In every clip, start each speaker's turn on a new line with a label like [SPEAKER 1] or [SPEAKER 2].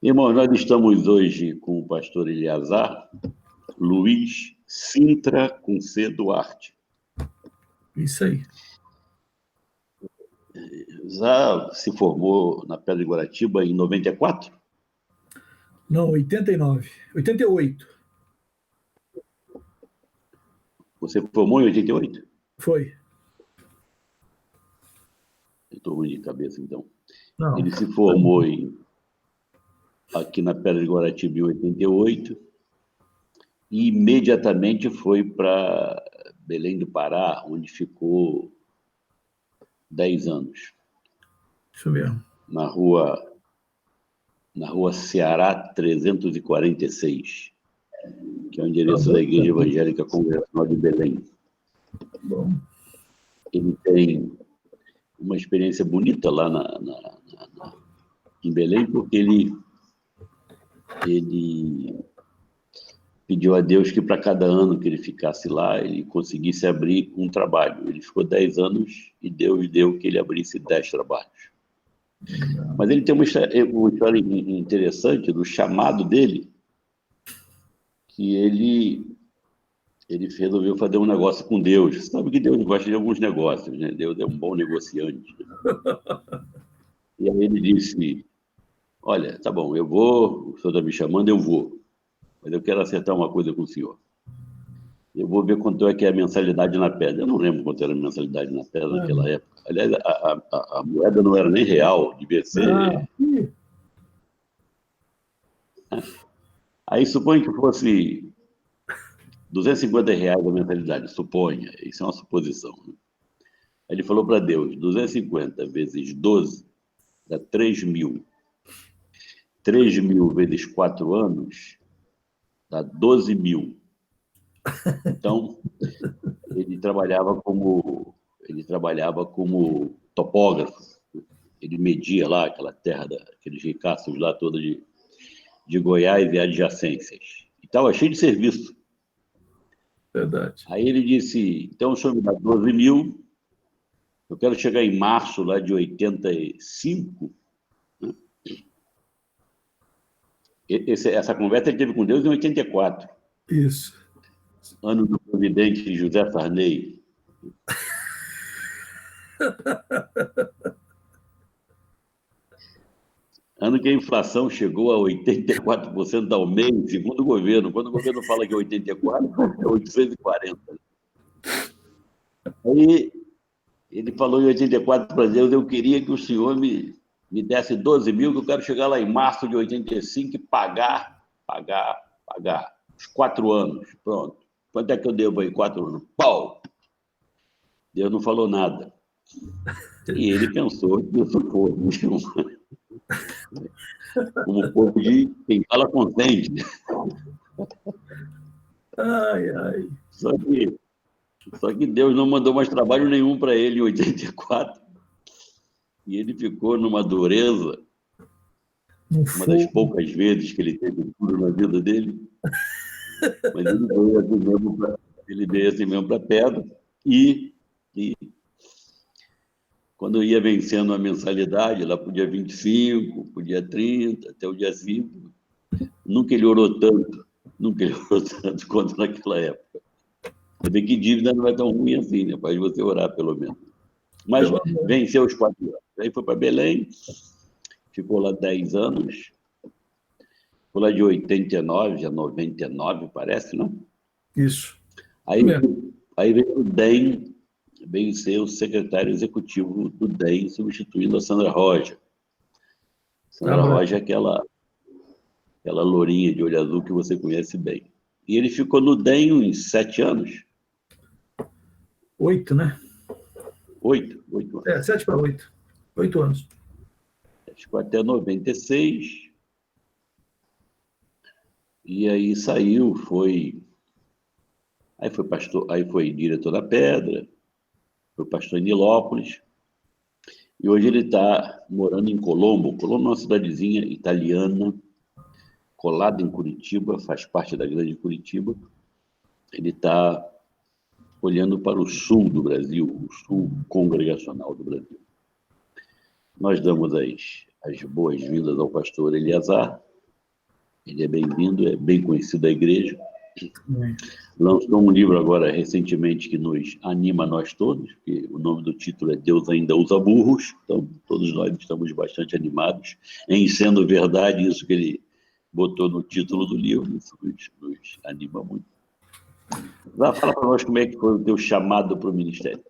[SPEAKER 1] Irmãos, nós estamos hoje com o pastor Eleazar Luiz Sintra com C. Duarte.
[SPEAKER 2] Isso aí.
[SPEAKER 1] Já se formou na Pedra de Guaratiba em 94?
[SPEAKER 2] Não, 89. 88.
[SPEAKER 1] Você formou em 88?
[SPEAKER 2] Foi.
[SPEAKER 1] Eu estou ruim de cabeça, então.
[SPEAKER 2] Não.
[SPEAKER 1] Ele se formou aqui na Pedra de Guaratiba em 88 e imediatamente foi para Belém do Pará, onde ficou 10 anos.
[SPEAKER 2] Isso mesmo.
[SPEAKER 1] Na rua Ceará 346, que é o endereço da Igreja Evangélica Congregacional de Belém.
[SPEAKER 2] Bom.
[SPEAKER 1] Ele tem uma experiência bonita lá em Belém, porque ele pediu a Deus que para cada ano que ele ficasse lá, ele conseguisse abrir um trabalho. Ele ficou 10 anos e Deus deu que ele abrisse 10 trabalhos. Mas ele tem uma história interessante do chamado dele, que ele resolveu fazer um negócio com Deus. Você sabe que Deus gosta de alguns negócios, né? Deus é um bom negociante. E aí ele disse, olha, tá bom, eu vou, o senhor está me chamando, eu vou. Mas eu quero acertar uma coisa com o senhor. Eu vou ver quanto é que é a mensalidade na pedra. Eu não lembro quanto era a mensalidade na pedra naquela época. Aliás, a moeda não era nem real, devia ser... Aí suponha que fosse R$ 250 a mensalidade, suponha. Isso é uma suposição. Né? Aí ele falou para Deus, 250 vezes 12 dá 3.000. 3.000 vezes 4 anos dá 12.000. Então, ele trabalhava como topógrafo. Ele media lá aquela terra, aqueles ricaços lá toda de Goiás e adjacências. E estava cheio de serviço.
[SPEAKER 2] Verdade.
[SPEAKER 1] Aí ele disse, então o senhor me dá 12.000, eu quero chegar em março lá de 85. Né? Essa conversa ele teve com Deus em 84.
[SPEAKER 2] Isso.
[SPEAKER 1] Ano do presidente José Sarney. Ano que a inflação chegou a 84% ao mês, segundo o governo. Quando o governo fala que é 84, é 840. Aí ele falou em 84 para Deus, eu queria que o senhor me desse 12.000, que eu quero chegar lá em março de 85 e pagar os 4 anos. Pronto. Quanto é que eu devo aí? 4 anos. Pau! Deus não falou nada. E ele pensou que isso fosse como povo de quem fala contente.
[SPEAKER 2] Ai, ai.
[SPEAKER 1] Só que Deus não mandou mais trabalho nenhum para ele em 84. E ele ficou numa dureza, uma das poucas vezes que ele teve tudo na vida dele. Mas ele veio assim mesmo para a pedra. E quando eu ia vencendo a mensalidade, lá para o dia 25, para o dia 30, até o dia 5, nunca ele orou tanto quanto naquela época. Você vê que dívida não é tão ruim assim, né? Faz você orar, pelo menos. Mas venceu os 4 anos. Aí foi para Belém, ficou lá 10 anos, ficou lá de 89 a 99, parece, não?
[SPEAKER 2] Isso.
[SPEAKER 1] Aí veio o DEM, veio ser o secretário executivo do DEM, substituindo a Sandra Roja. Sandra Roja é aquela lourinha de olho azul que você conhece bem. E ele ficou no DEM uns 7 anos.
[SPEAKER 2] 8, né?
[SPEAKER 1] 8 anos.
[SPEAKER 2] 7 para 8. 8 anos.
[SPEAKER 1] Ficou até 96. E aí saiu, aí foi pastor, aí foi diretor da Pedra, foi pastor em Nilópolis. E hoje ele está morando em Colombo. Colombo é uma cidadezinha italiana, colada em Curitiba, faz parte da grande Curitiba. Ele está olhando para o sul do Brasil, o sul congregacional do Brasil. Nós damos as boas-vindas ao pastor Eleazar Ele é bem-vindo, é bem conhecido da igreja.
[SPEAKER 2] Amém.
[SPEAKER 1] Lançou um livro agora, recentemente, que nos anima a nós todos, porque o nome do título é Deus Ainda Usa Burros, então todos nós estamos bastante animados, em sendo verdade isso que ele botou no título do livro, isso nos anima muito. Vai falar para nós como é que foi o teu chamado para o ministério.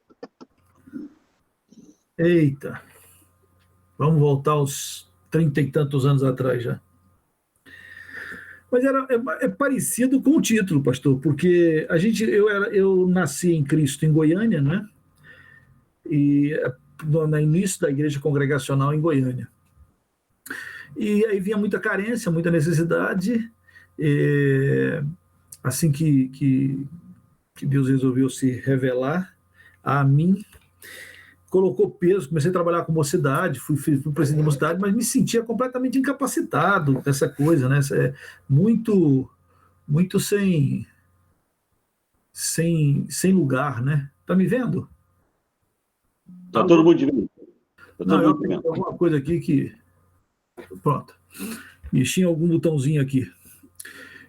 [SPEAKER 2] Eita, vamos voltar aos 30 e tantos anos atrás já. Mas é parecido com o título, pastor, porque eu nasci em Cristo em Goiânia, né? E no início da igreja congregacional em Goiânia. E aí vinha muita carência, muita necessidade. Assim que Deus resolveu se revelar a mim, colocou peso, comecei a trabalhar com mocidade, fui presidente da mocidade, mas me sentia completamente incapacitado dessa coisa, né? Muito sem lugar, né? Tá me vendo?
[SPEAKER 1] Está todo mundo vendo.
[SPEAKER 2] Não, eu tenho alguma coisa aqui que... Pronto. Mexi em algum botãozinho aqui.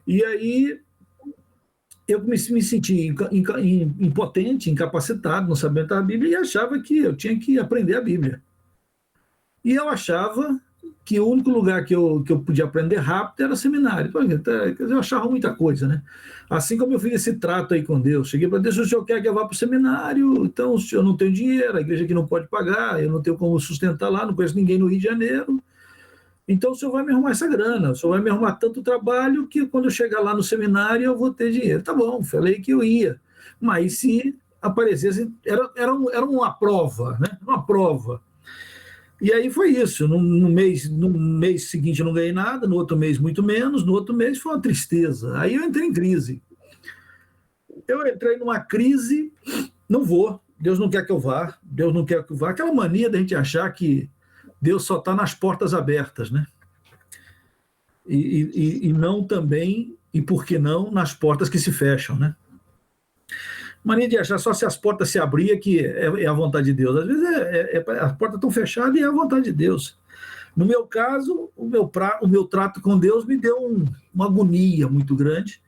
[SPEAKER 2] E aí eu me senti impotente, incapacitado, não sabendo a Bíblia, e achava que eu tinha que aprender a Bíblia. E eu achava que o único lugar que eu podia aprender rápido era o seminário. Eu achava muita coisa, né? Assim como eu fiz esse trato aí com Deus. Cheguei para Deus: se o senhor quer que eu vá para o seminário, então eu não tenho dinheiro, a igreja aqui não pode pagar, eu não tenho como sustentar lá, não conheço ninguém no Rio de Janeiro. Então o senhor vai me arrumar essa grana, o senhor vai me arrumar tanto trabalho que quando eu chegar lá no seminário eu vou ter dinheiro. Tá bom, falei que eu ia. Mas se aparecesse, era uma prova, né? Uma prova. E aí foi isso. No mês seguinte eu não ganhei nada, no outro mês muito menos, no outro mês foi uma tristeza. Aí eu entrei em crise. Eu entrei numa crise, não vou, Deus não quer que eu vá, Deus não quer que eu vá. Aquela mania da gente achar que Deus só está nas portas abertas, né? E não também, e por que não, nas portas que se fecham, né? Mania de achar só se as portas se abrirem que é a vontade de Deus. Às vezes as portas estão fechadas e é a vontade de Deus. No meu caso, o meu trato com Deus me deu uma agonia muito grande.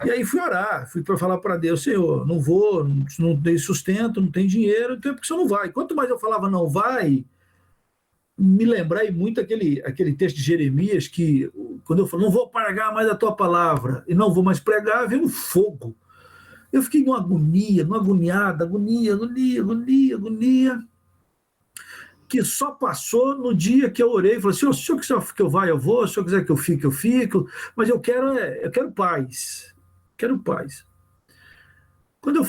[SPEAKER 2] E aí fui orar, fui para falar para Deus: Senhor, não vou, não tenho sustento, não tenho dinheiro, então é porque o Senhor não vai. Quanto mais eu falava não vai, me lembrei muito aquele texto de Jeremias, que quando eu falo, não vou pregar mais a tua palavra, e não vou mais pregar, veio um fogo. Eu fiquei numa agonia, agonia, que só passou no dia que eu orei e falei: se o senhor quiser que eu vá, eu vou, se o senhor quiser que eu fique, eu fico, mas eu quero paz. Quero paz. Quando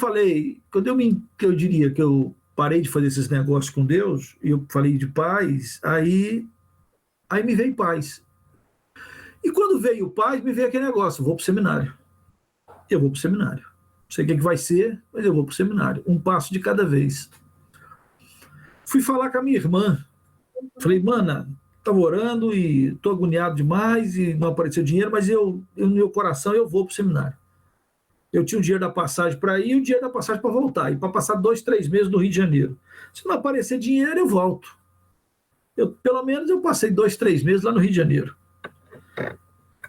[SPEAKER 2] eu diria que eu parei de fazer esses negócios com Deus, e eu falei de paz, aí me veio paz. E quando veio paz, me veio aquele negócio: vou para o seminário. Eu vou para o seminário. Não sei o que vai ser, mas eu vou para o seminário. Um passo de cada vez. Fui falar com a minha irmã. Falei: mana, estava orando e estou agoniado demais e não apareceu dinheiro, mas no meu coração eu vou para o seminário. Eu tinha o dinheiro da passagem para ir e o dinheiro da passagem para voltar. E para passar 2, 3 meses no Rio de Janeiro. Se não aparecer dinheiro, eu volto. Pelo menos eu passei 2, 3 meses lá no Rio de Janeiro.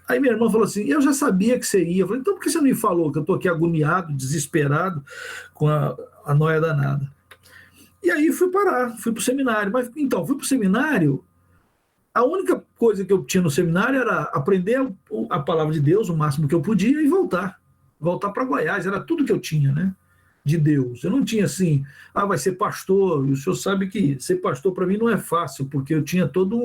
[SPEAKER 2] Aí minha irmã falou assim: eu já sabia que você ia. Eu falei: então por que você não me falou? Que eu estou aqui agoniado, desesperado, com a noia danada. E aí fui para o seminário. Mas então, fui para o seminário. A única coisa que eu tinha no seminário era aprender a palavra de Deus o máximo que eu podia e voltar para Goiás. Era tudo que eu tinha, né? De Deus. Eu não tinha assim: vai ser pastor. E o senhor sabe que ser pastor para mim não é fácil, porque eu tinha todo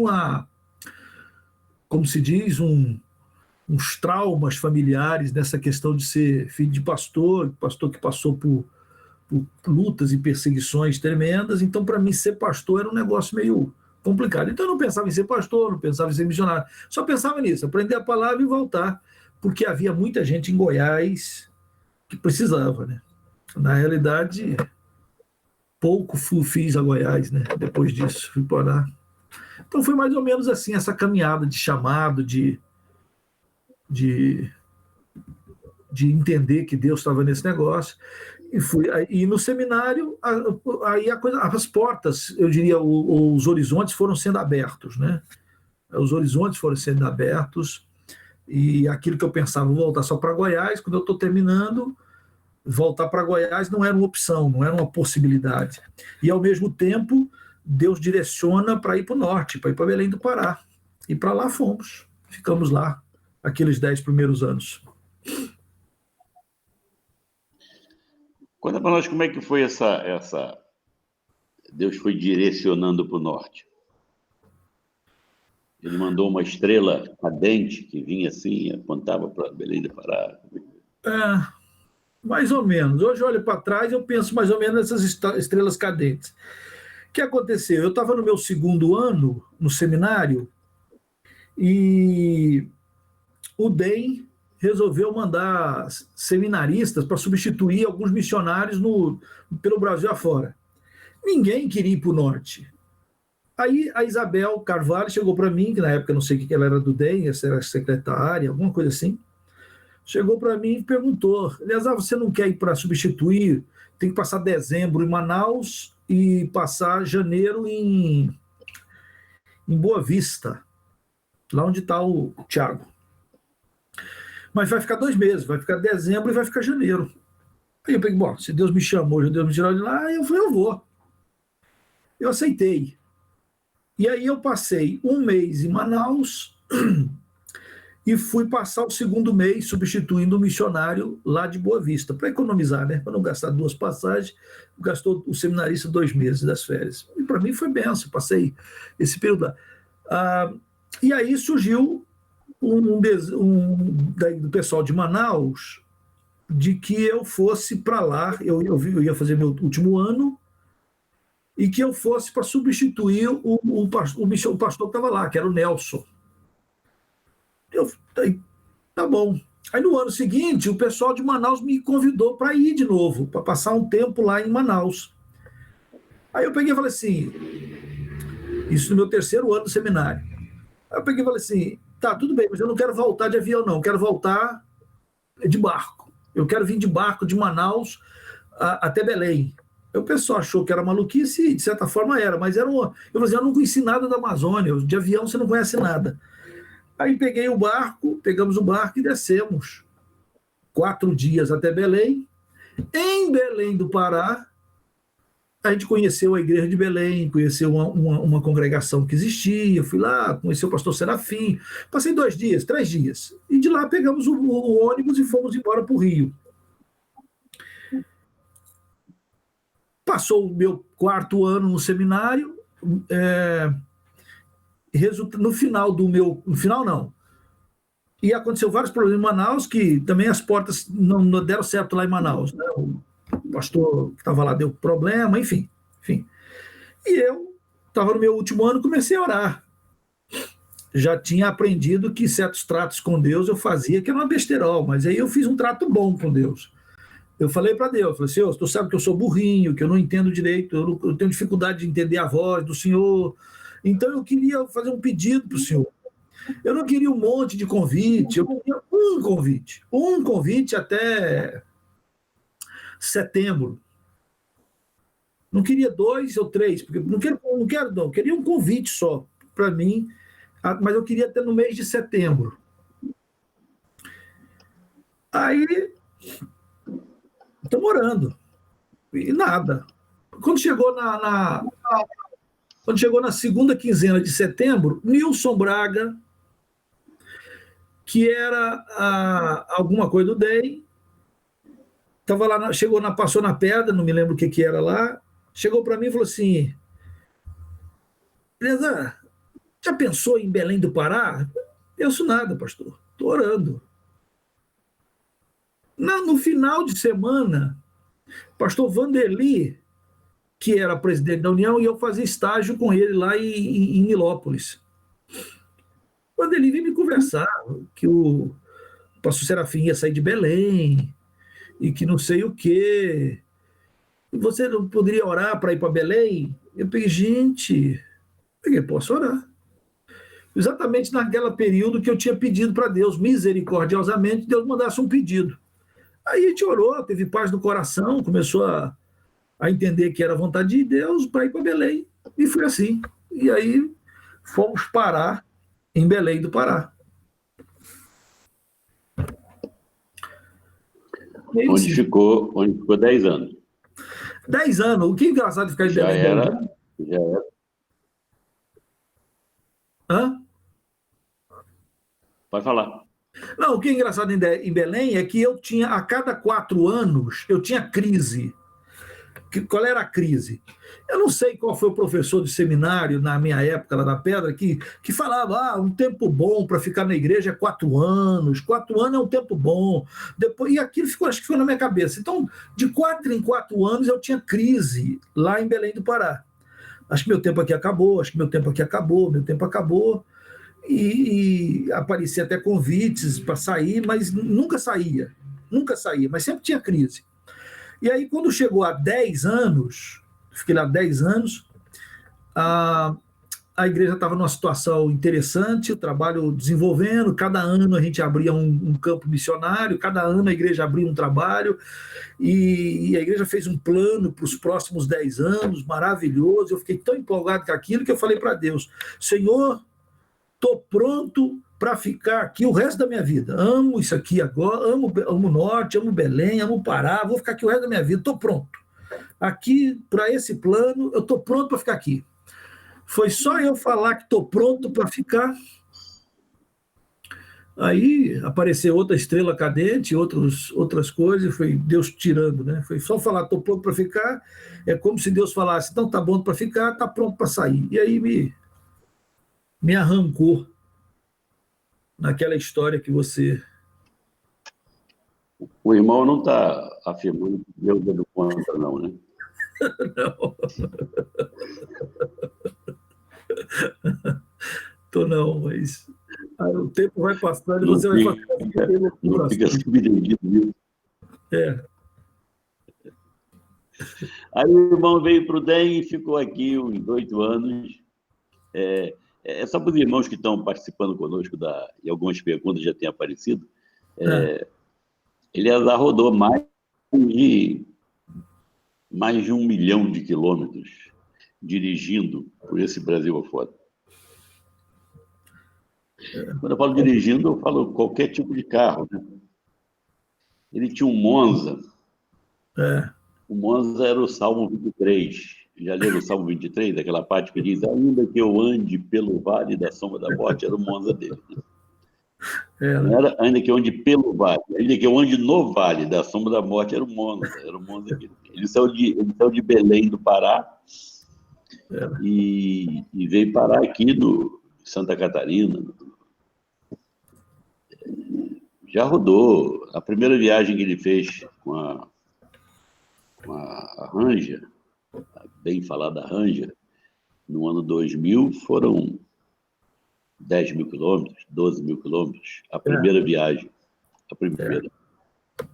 [SPEAKER 2] como se diz, uns traumas familiares nessa questão de ser filho de pastor que passou por lutas e perseguições tremendas. Então, para mim, ser pastor era um negócio meio complicado. Então, eu não pensava em ser pastor, não pensava em ser missionário. Só pensava nisso: aprender a palavra e voltar. Porque havia muita gente em Goiás que precisava, né? Na realidade, pouco fiz a Goiás, né? Depois disso, fui para lá. Então, foi mais ou menos assim, essa caminhada de chamado, de entender que Deus estava nesse negócio. E no seminário, aí as portas, eu diria, os horizontes foram sendo abertos, né? Os horizontes foram sendo abertos. E aquilo que eu pensava, vou voltar só para Goiás, quando eu estou terminando, voltar para Goiás não era uma opção, não era uma possibilidade. E, ao mesmo tempo, Deus direciona para ir para o norte, para ir para Belém do Pará. E para lá fomos. Ficamos lá aqueles 10 primeiros anos.
[SPEAKER 1] Conta para nós como é que foi essa... Deus foi direcionando para o norte. Ele mandou uma estrela cadente que vinha assim, apontava para Belém do Pará.
[SPEAKER 2] Mais ou menos. Hoje eu olho para trás e eu penso mais ou menos nessas estrelas cadentes. O que aconteceu? Eu estava no meu segundo ano no seminário e o DEM resolveu mandar seminaristas para substituir alguns missionários pelo Brasil afora. Ninguém queria ir para o norte. Aí a Isabel Carvalho chegou para mim, que na época não sei o que ela era do DEM, essa era secretária, alguma coisa assim. Chegou para mim e perguntou: Eleazar, você não quer ir para substituir? Tem que passar dezembro em Manaus e passar janeiro em Boa Vista, lá onde está o Tiago. Mas vai ficar 2 meses, vai ficar dezembro e vai ficar janeiro. Aí eu peguei, bom, se Deus me chamou, Deus me tirou de lá, eu falei, eu vou. Eu aceitei. E aí eu passei 1 mês em Manaus e fui passar o segundo mês substituindo um missionário lá de Boa Vista, para economizar, né? Para não gastar 2 passagens, gastou o seminarista 2 meses das férias. E para mim foi benção, passei esse período lá. E aí surgiu do pessoal de Manaus de que eu fosse para lá, eu ia fazer meu último ano, e que eu fosse para substituir o pastor que estava lá, que era o Nelson. Tá bom. Aí no ano seguinte, o pessoal de Manaus me convidou para ir de novo, para passar um tempo lá em Manaus. Aí eu peguei e falei assim, isso no meu 3º ano do seminário. Aí eu peguei e falei assim, tá, tudo bem, mas eu não quero voltar de avião, não, eu quero voltar de barco. Eu quero vir de barco de Manaus até Belém. O pessoal achou que era maluquice, e de certa forma era, mas era uma... Eu falei assim, eu não conheci nada da Amazônia, de avião você não conhece nada. Aí peguei o barco, pegamos o barco e descemos 4 dias até Belém. Em Belém do Pará, a gente conheceu a igreja de Belém, conheceu uma congregação que existia, fui lá, conheci o pastor Serafim, passei 2 dias, 3 dias, e de lá pegamos o ônibus e fomos embora para o Rio. Passou o meu 4º ano no seminário, no final do meu... No final, não. E aconteceu vários problemas em Manaus, que também as portas não deram certo lá em Manaus. Né? O pastor que estava lá deu problema, enfim. E eu estava no meu último ano, comecei a orar. Já tinha aprendido que certos tratos com Deus eu fazia, que era uma besterol, mas aí eu fiz um trato bom com Deus. Eu falei para Deus, falei, Senhor, tu sabe que eu sou burrinho, que eu não entendo direito, eu tenho dificuldade de entender a voz do Senhor, então eu queria fazer um pedido para o Senhor. Eu não queria um monte de convite, eu queria um convite até setembro. Não queria 2 ou 3, porque não, eu queria um convite só para mim, mas eu queria até no mês de setembro. Aí, estamos orando, e nada. Quando chegou na segunda quinzena de setembro, Nilson Braga, que era alguma coisa do DEM, estava lá, passou na pedra, não me lembro o que era lá, chegou para mim e falou assim, Eleazar, já pensou em Belém do Pará? Penso nada, pastor, estou orando. No final de semana, pastor Vanderli, que era presidente da União, e eu fazia estágio com ele lá em Nilópolis. Quando ele veio me conversar, que o pastor Serafim ia sair de Belém, e que não sei o quê. Você não poderia orar para ir para Belém? Eu peguei, gente, posso orar. Exatamente naquele período que eu tinha pedido para Deus, misericordiosamente, Deus mandasse um pedido. Aí a gente orou, teve paz no coração, começou a entender que era a vontade de Deus para ir para Belém. E foi assim. E aí fomos parar em Belém do Pará.
[SPEAKER 1] onde ficou 10 anos.
[SPEAKER 2] 10 anos. O que é engraçado de ficar em Belém?
[SPEAKER 1] Já era.
[SPEAKER 2] Hã?
[SPEAKER 1] Pode falar.
[SPEAKER 2] Não, o que é engraçado em Belém é que eu tinha, a cada 4 anos, eu tinha crise. Qual era a crise? Eu não sei qual foi o professor de seminário na minha época lá na Pedra que falava, um tempo bom para ficar na igreja é 4 anos, 4 anos é um tempo bom. Depois, e aquilo ficou, acho que ficou na minha cabeça. Então, de 4 em 4 anos eu tinha crise lá em Belém do Pará. Acho que meu tempo aqui acabou, meu tempo acabou. E aparecia até convites para sair, mas nunca saía, mas sempre tinha crise. E aí, quando chegou a 10 anos, fiquei lá 10 anos, a igreja estava numa situação interessante, o trabalho desenvolvendo, cada ano a gente abria um campo missionário, cada ano a igreja abria um trabalho, e a igreja fez um plano para os próximos 10 anos, maravilhoso. Eu fiquei tão empolgado com aquilo que eu falei para Deus, Senhor, estou pronto para ficar aqui o resto da minha vida. Amo isso aqui agora, amo o Norte, amo Belém, amo o Pará, vou ficar aqui o resto da minha vida, estou pronto. Aqui, para esse plano, eu estou pronto para ficar aqui. Foi só eu falar que estou pronto para ficar. Aí apareceu outra estrela cadente, outras coisas, foi Deus tirando, né? Foi só falar, estou pronto para ficar, é como se Deus falasse, então está bom para ficar, está pronto para sair. E aí me arrancou naquela história que você...
[SPEAKER 1] O irmão não está afirmando que Deus é do contra, não, né?
[SPEAKER 2] Não. Tô não, mas o tempo vai passando e você vai fazer...
[SPEAKER 1] Não fica subdividido nisso. Aí o irmão veio para o DEM e ficou aqui uns 8 anos. É só para os irmãos que estão participando conosco, e algumas perguntas já têm aparecido. Ele rodou mais de 1 milhão de quilômetros dirigindo por esse Brasil afora. Quando eu falo dirigindo, eu falo qualquer tipo de carro, né? Ele tinha um Monza. O Monza era o Salmo 23. Já leram o Salmo 23, aquela parte que diz, ainda que eu ande pelo vale da sombra da morte, era o Monza dele. Não era ainda que eu ande pelo vale, ainda que eu ande no vale da sombra da morte, era o Monza dele. Ele saiu de Belém do Pará e veio parar aqui no Santa Catarina. Já rodou. A primeira viagem que ele fez com a Ranger, bem falada Ranger, no ano 2000, foram 10 mil quilômetros, 12 mil quilômetros. A primeira viagem. A primeira.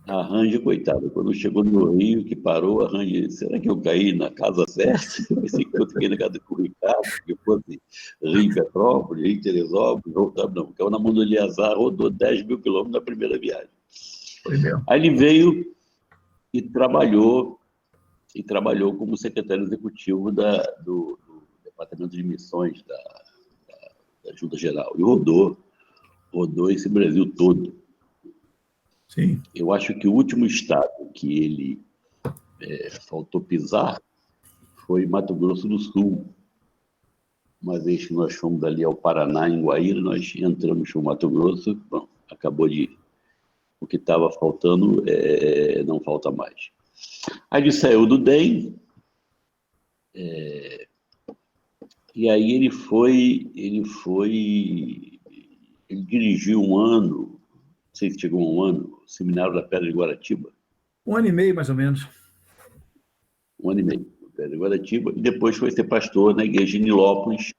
[SPEAKER 1] A Ranger, coitada, quando chegou no Rio, que parou, a Ranger disse, será que eu caí na casa certa? Eu pensei que eu fiquei na casa do Ricardo, que fosse Rio Petrópolis, Rio Teresópolis, não, caiu na mão do Eliazar, rodou 10 mil quilômetros na primeira viagem. Aí ele veio e trabalhou como secretário executivo do Departamento de Missões da Junta Geral. E rodou esse Brasil todo.
[SPEAKER 2] Sim.
[SPEAKER 1] Eu acho que o último estado que ele faltou pisar foi Mato Grosso do Sul. Uma vez que nós fomos dali ao Paraná, em Guaíra, nós entramos no Mato Grosso, bom, acabou o que estava faltando, não falta mais. Aí ele saiu do DEM, e aí ele dirigiu um ano, não sei se chegou a um ano, o Seminário da Pedra de Guaratiba.
[SPEAKER 2] 1 ano e meio, mais ou menos.
[SPEAKER 1] 1 ano e meio, Pedra de Guaratiba, e depois foi ser pastor na igreja de Nilópolis,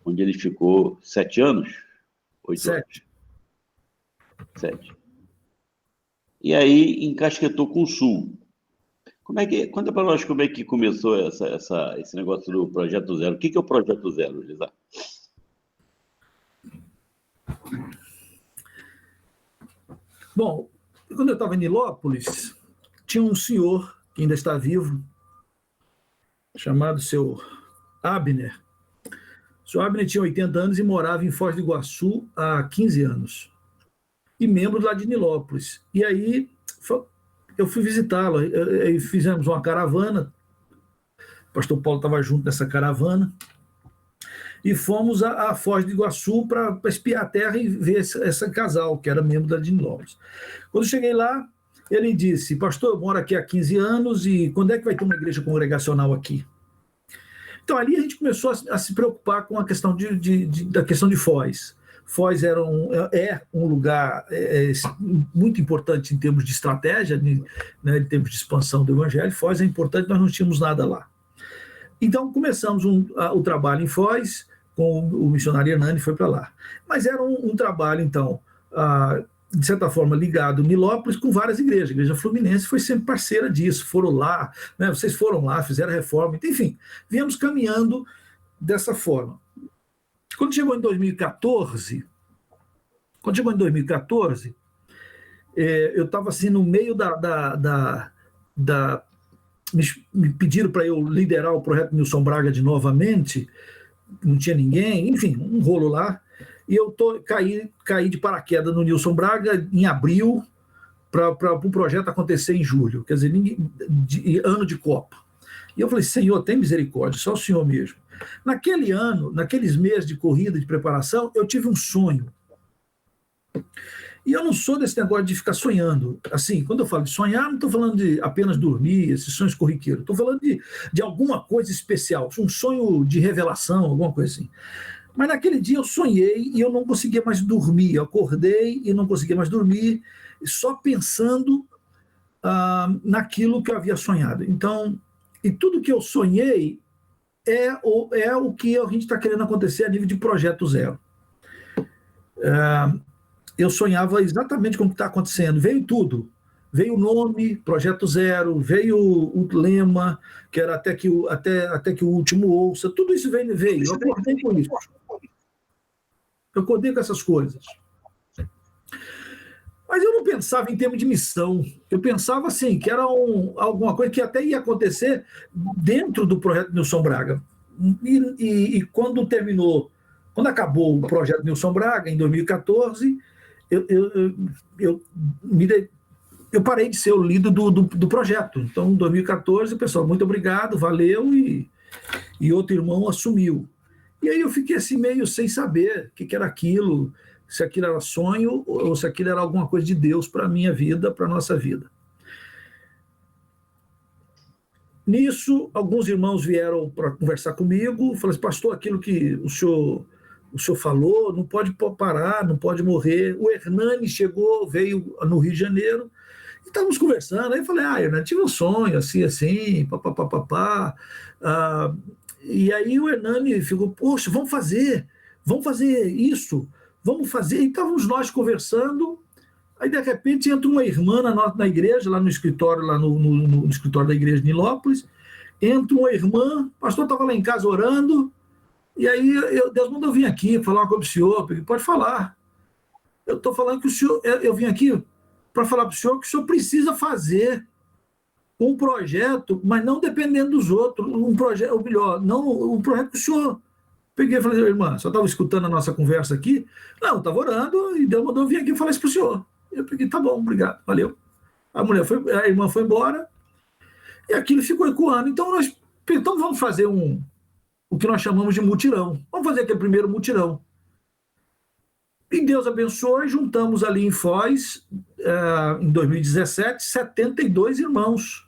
[SPEAKER 1] onde ele ficou 7 anos? 8 anos. 7. E aí encasquetou com o Sul. Conta para nós como é que começou esse negócio do Projeto Zero. O que é o Projeto Zero, Lisa?
[SPEAKER 2] Bom, quando eu estava em Nilópolis, tinha um senhor que ainda está vivo, chamado seu Abner. O seu Abner tinha 80 anos e morava em Foz do Iguaçu há 15 anos. E membro lá de Nilópolis. E aí eu fui visitá-lo, e fizemos uma caravana, o pastor Paulo estava junto nessa caravana, e fomos à Foz do Iguaçu para espiar a terra e ver esse casal, que era membro da Dinilópolis. Quando cheguei lá, ele disse: pastor, eu moro aqui há 15 anos e quando é que vai ter uma igreja congregacional aqui? Então, ali a gente começou a se preocupar com a questão da questão de Foz. Foz é um lugar muito importante em termos de estratégia, né, em termos de expansão do evangelho. Foz é importante, nós não tínhamos nada lá. Então, começamos o trabalho em Foz, com o missionário Hernani, foi para lá. Mas era um trabalho, então, de certa forma, ligado a Nilópolis, com várias igrejas. A Igreja Fluminense foi sempre parceira disso, foram lá, né, vocês foram lá, fizeram reforma, enfim, viemos caminhando dessa forma. Quando chegou em 2014, eu estava assim, no meio me pediram para eu liderar o projeto Nilson Braga novamente, não tinha ninguém, enfim, um rolo lá, e eu caí de paraquedas no Nilson Braga em abril, para o projeto acontecer em julho, quer dizer, ano de Copa. E eu falei: Senhor, tem misericórdia, só o Senhor mesmo. Naquele ano, naqueles meses de corrida, de preparação, eu tive um sonho. E eu não sou desse negócio de ficar sonhando. Assim, quando eu falo de sonhar, não estou falando de apenas dormir, esses sonhos corriqueiros. Estou falando de alguma coisa especial, um sonho de revelação, alguma coisa assim. Mas naquele dia eu sonhei e eu não conseguia mais dormir. Eu acordei e não conseguia mais dormir, só pensando naquilo que eu havia sonhado. Então, e tudo que eu sonhei é o que a gente está querendo acontecer a nível de projeto zero. Eu sonhava exatamente com o que está acontecendo. Veio tudo. Veio o nome, Projeto Zero, veio o lema, que era até que o último ouça. Tudo isso veio. Eu acordei com isso. Eu acordei com essas coisas. Mas eu não pensava em termos de missão. Eu pensava assim, que era alguma coisa que até ia acontecer dentro do projeto Nilson Braga. E quando acabou o projeto Nilson Braga, em 2014, eu parei de ser o líder do projeto. Então, em 2014, o pessoal, muito obrigado, valeu, e outro irmão assumiu. E aí eu fiquei assim meio sem saber o que era aquilo, se aquilo era sonho ou se aquilo era alguma coisa de Deus para a minha vida, para a nossa vida. Nisso, alguns irmãos vieram para conversar comigo, falaram assim: pastor, aquilo que o senhor falou, não pode parar, não pode morrer. O Hernani veio no Rio de Janeiro, e estávamos conversando, aí eu falei: Hernani, tive um sonho, assim, papapá. E aí o Hernani ficou: poxa, vamos fazer isso, vamos fazer. E estávamos nós conversando, aí de repente entra uma irmã na igreja, lá no escritório, no escritório da igreja de Nilópolis, entra uma irmã, o pastor estava lá em casa orando, e aí Deus mandou vir aqui falar com o senhor. Pode falar. Eu estou falando que o senhor, eu vim aqui para falar para o senhor que o senhor precisa fazer um projeto, mas não dependendo dos outros, um projeto, ou melhor, não um projeto que o senhor... Peguei e falei: irmã, só estava escutando a nossa conversa aqui? Não, estava orando, e Deus mandou vir aqui falar isso para o senhor. Eu peguei: tá bom, obrigado, valeu. A irmã foi embora, e aquilo ficou ecoando. Então vamos fazer o que nós chamamos de mutirão. Vamos fazer aquele primeiro mutirão. E Deus abençoou, e juntamos ali em Foz, em 2017, 72 irmãos,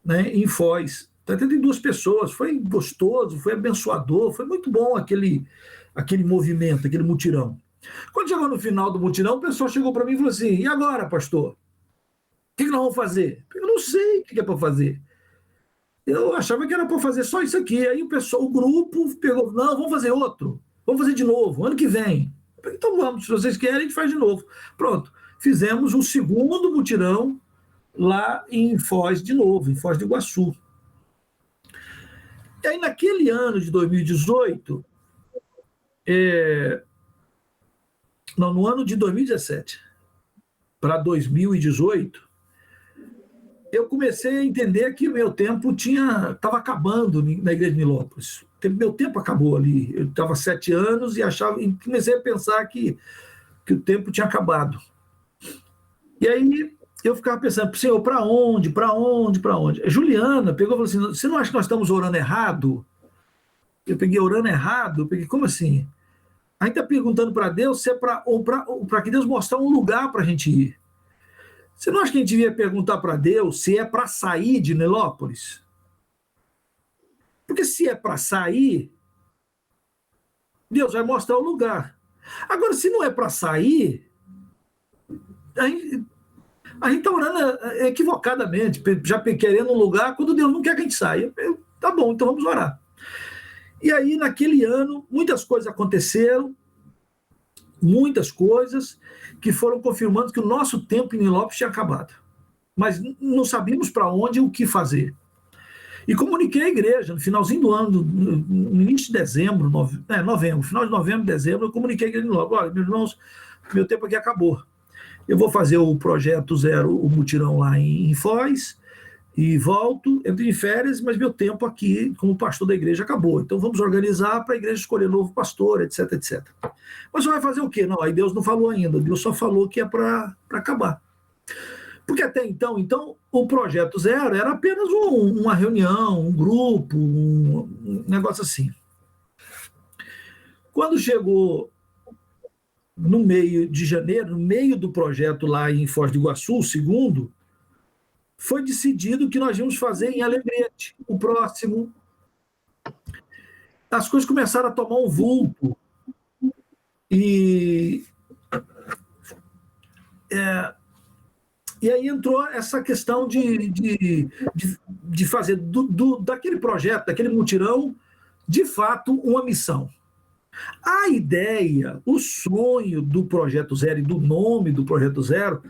[SPEAKER 2] né, em Foz. 72 pessoas. Foi gostoso, foi abençoador, foi muito bom aquele movimento, aquele mutirão. Quando chegou no final do mutirão, o pessoal chegou para mim e falou assim: e agora, pastor? O que nós vamos fazer? Eu não sei o que é para fazer. Eu achava que era para fazer só isso aqui. Aí o grupo pegou: não, vamos fazer outro. Vamos fazer de novo, ano que vem. Então vamos, se vocês querem, a gente faz de novo. Pronto, fizemos um segundo mutirão lá em Foz de novo, em Foz do Iguaçu. E aí, naquele ano de 2018, no ano de 2017 para 2018, eu comecei a entender que o meu tempo estava acabando na igreja de Nilópolis. Meu tempo acabou ali. Eu estava 7 anos e comecei a pensar que o tempo tinha acabado. E aí eu ficava pensando, Senhor, para onde, para onde, para onde? A Juliana pegou e falou assim, você não acha que nós estamos orando errado? Eu peguei orando errado, eu peguei, como assim? A gente está perguntando para Deus se é para que Deus mostrar um lugar para a gente ir. Você não acha que a gente devia perguntar para Deus se é para sair de Nilópolis? Porque se é para sair, Deus vai mostrar o lugar. Agora, se não é para sair, a gente está orando equivocadamente, já querendo um lugar quando Deus não quer que a gente saia. Tá bom, então vamos orar. E aí, naquele ano, muitas coisas aconteceram, muitas coisas que foram confirmando que o nosso tempo em Nilópolis tinha acabado. Mas não sabíamos para onde e o que fazer. E comuniquei à igreja, no finalzinho do ano, no início de dezembro, novembro, final de novembro, dezembro, eu comuniquei à igreja de Nilópolis, olha, meus irmãos, meu tempo aqui acabou. Eu vou fazer o Projeto Zero, o mutirão lá em Foz, e volto, entro em férias, mas meu tempo aqui como pastor da igreja acabou. Então vamos organizar para a igreja escolher novo pastor, etc, etc. Mas você vai fazer o quê? Não, aí Deus não falou ainda, Deus só falou que é para acabar. Porque até então, o Projeto Zero era apenas uma reunião, um grupo, um negócio assim. Quando chegou no meio de janeiro, no meio do projeto lá em Foz do Iguaçu, o segundo, foi decidido que nós íamos fazer em Alegrete, o próximo. As coisas começaram a tomar um vulto. E aí entrou essa questão de fazer daquele projeto, daquele mutirão, de fato, uma missão. A ideia, o sonho do Projeto Zero e do nome do Projeto Zero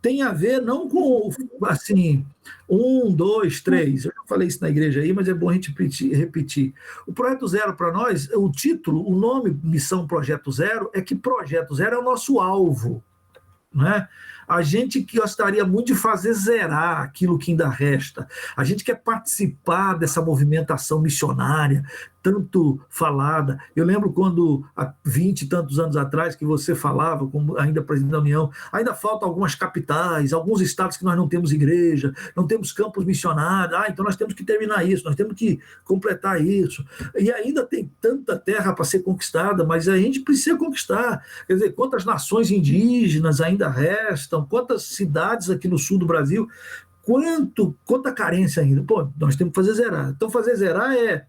[SPEAKER 2] tem a ver não com, assim, 1, 2, 3. Eu já falei isso na igreja aí, mas é bom a gente repetir. O Projeto Zero, para nós, o título, o nome Missão Projeto Zero, é que Projeto Zero é o nosso alvo, né? A gente que gostaria muito de fazer zerar aquilo que ainda resta. A gente quer participar dessa movimentação missionária, tanto falada. Eu lembro quando, há 20 e tantos anos atrás, que você falava, como ainda presidente da União, ainda faltam algumas capitais, alguns estados que nós não temos igreja, não temos campos missionários. Então nós temos que terminar isso, nós temos que completar isso. E ainda tem tanta terra para ser conquistada, mas a gente precisa conquistar. Quer dizer, quantas nações indígenas ainda restam, quantas cidades aqui no sul do Brasil, quanta carência ainda. Pô, nós temos que fazer zerar. Então, fazer zerar é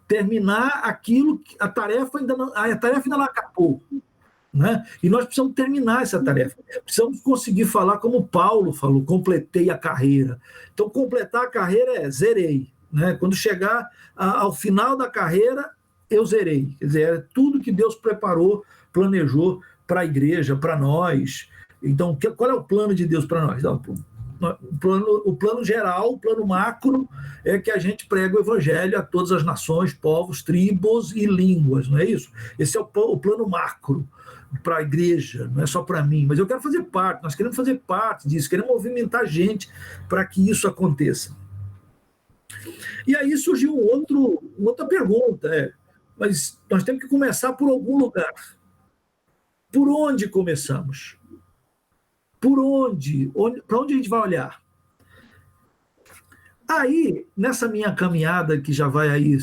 [SPEAKER 2] terminar aquilo, a tarefa ainda não acabou. Né? E nós precisamos terminar essa tarefa. Precisamos conseguir falar como Paulo falou, completei a carreira. Então, completar a carreira é zerei. Né? Quando chegar ao final da carreira, eu zerei. Quer dizer, é tudo que Deus preparou, planejou para a igreja, para nós. Então, qual é o plano de Deus para nós? O plano geral, o plano macro, é que a gente prega o evangelho a todas as nações, povos, tribos e línguas, não é isso? Esse é o plano macro para a igreja, não é só para mim, mas eu quero fazer parte, nós queremos fazer parte disso, queremos movimentar gente para que isso aconteça. E aí surgiu outra pergunta, mas nós temos que começar por algum lugar. Por onde começamos? Por onde? Para onde a gente vai olhar? Aí, nessa minha caminhada, que já vai aí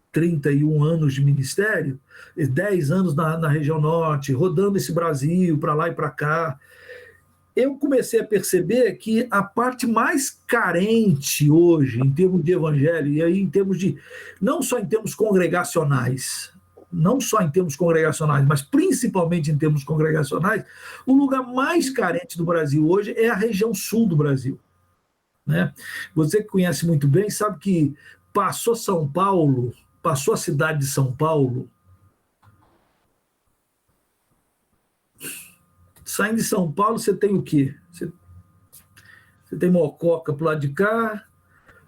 [SPEAKER 2] 31 anos de ministério, 10 anos na região norte, rodando esse Brasil para lá e para cá, eu comecei a perceber que a parte mais carente hoje, em termos de evangelho, e aí em termos de, não só em termos congregacionais, mas principalmente em termos congregacionais, o lugar mais carente do Brasil hoje é a região sul do Brasil. Né? Você que conhece muito bem sabe que passou a cidade de São Paulo, saindo de São Paulo, você tem o quê? Você tem Mococa para o lado de cá,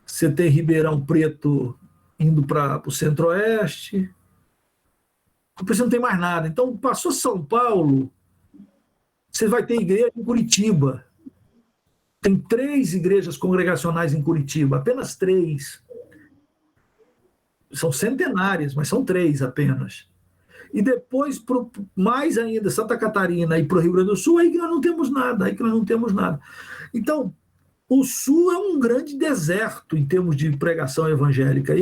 [SPEAKER 2] você tem Ribeirão Preto indo para o centro-oeste, depois você não tem mais nada. Então, passou São Paulo, você vai ter igreja em Curitiba. Tem 3 igrejas congregacionais em Curitiba, apenas 3. São centenárias, mas são 3 apenas. E depois, mais ainda, Santa Catarina e para o Rio Grande do Sul, aí que nós não temos nada, aí que nós não temos nada. Então, o Sul é um grande deserto em termos de pregação evangélica,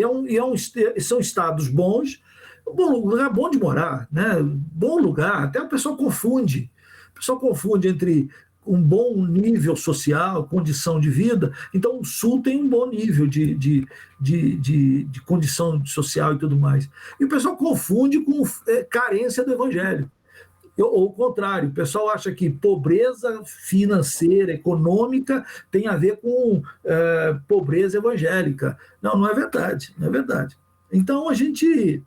[SPEAKER 2] são estados bons, um lugar bom de morar, né? Bom lugar, até o pessoal confunde. O pessoal confunde entre um bom nível social, condição de vida. Então, o Sul tem um bom nível de condição social e tudo mais. E o pessoal confunde com carência do evangelho. Ou o contrário, o pessoal acha que pobreza financeira, econômica, tem a ver com pobreza evangélica. Não, não é verdade, não é verdade. Então, a gente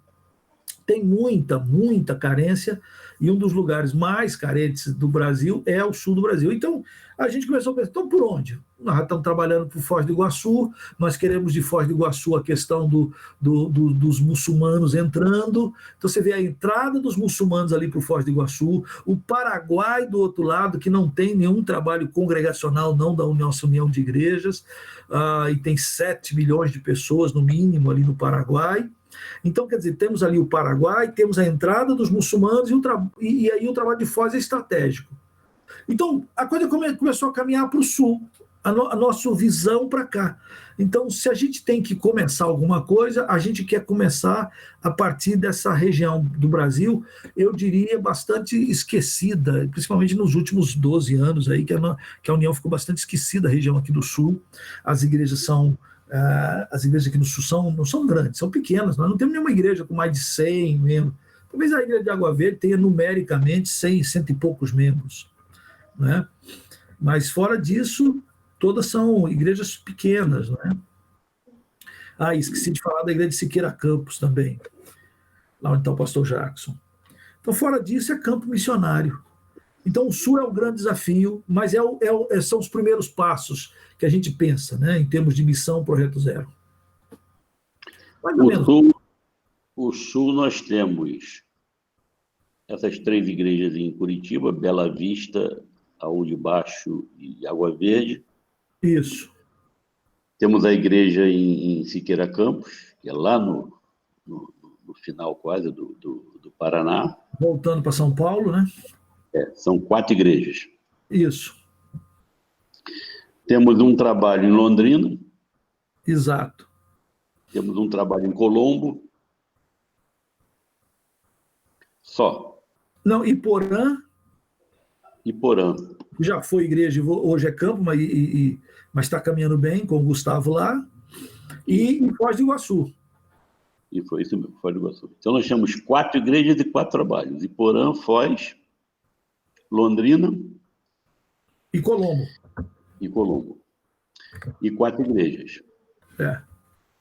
[SPEAKER 2] tem muita carência, e um dos lugares mais carentes do Brasil é o sul do Brasil. Então, a gente começou a pensar, então por onde? Nós estamos trabalhando por Foz do Iguaçu, nós queremos de Foz do Iguaçu a questão dos muçulmanos entrando, então você vê a entrada dos muçulmanos ali para o Foz do Iguaçu, o Paraguai do outro lado, que não tem nenhum trabalho congregacional, não da União de Igrejas, e tem 7 milhões de pessoas, no mínimo, ali no Paraguai. Então, quer dizer, temos ali o Paraguai, temos a entrada dos muçulmanos e aí o trabalho de Foz é estratégico. Então, a coisa começou a caminhar para o sul, a nossa visão para cá. Então, se a gente tem que começar alguma coisa, a gente quer começar a partir dessa região do Brasil, eu diria, bastante esquecida, principalmente nos últimos 12 anos, aí, que a União ficou bastante esquecida, a região aqui do sul. As igrejas aqui no sul não são grandes, são pequenas. Nós não temos nenhuma igreja com mais de 100 membros. Talvez a igreja de Água Verde tenha numericamente 100 e poucos membros, né? Mas fora disso, todas são igrejas pequenas, né? Esqueci de falar da igreja de Siqueira Campos também, lá onde está o pastor Jackson. Então, fora disso, é campo missionário. Então, o Sul é um grande desafio, mas são os primeiros passos que a gente pensa, né, em termos de missão Projeto Zero. Mais ou menos.
[SPEAKER 1] O Sul, nós temos essas 3 igrejas em Curitiba, Bela Vista, Aú de Baixo e Água Verde.
[SPEAKER 2] Isso.
[SPEAKER 1] Temos a igreja em Siqueira Campos, que é lá no final quase do Paraná.
[SPEAKER 2] Voltando para São Paulo, né?
[SPEAKER 1] São 4 igrejas.
[SPEAKER 2] Isso.
[SPEAKER 1] Temos um trabalho em Londrina.
[SPEAKER 2] Exato.
[SPEAKER 1] Temos um trabalho em Colombo. Só.
[SPEAKER 2] Não, Iporã. Já foi igreja, hoje é campo, mas está caminhando bem com o Gustavo lá. E em Foz do Iguaçu.
[SPEAKER 1] E foi isso mesmo, Foz do Iguaçu. Então, nós temos 4 igrejas e 4 trabalhos. Iporã, Foz, Londrina
[SPEAKER 2] e Colombo.
[SPEAKER 1] E 4 igrejas.
[SPEAKER 2] É.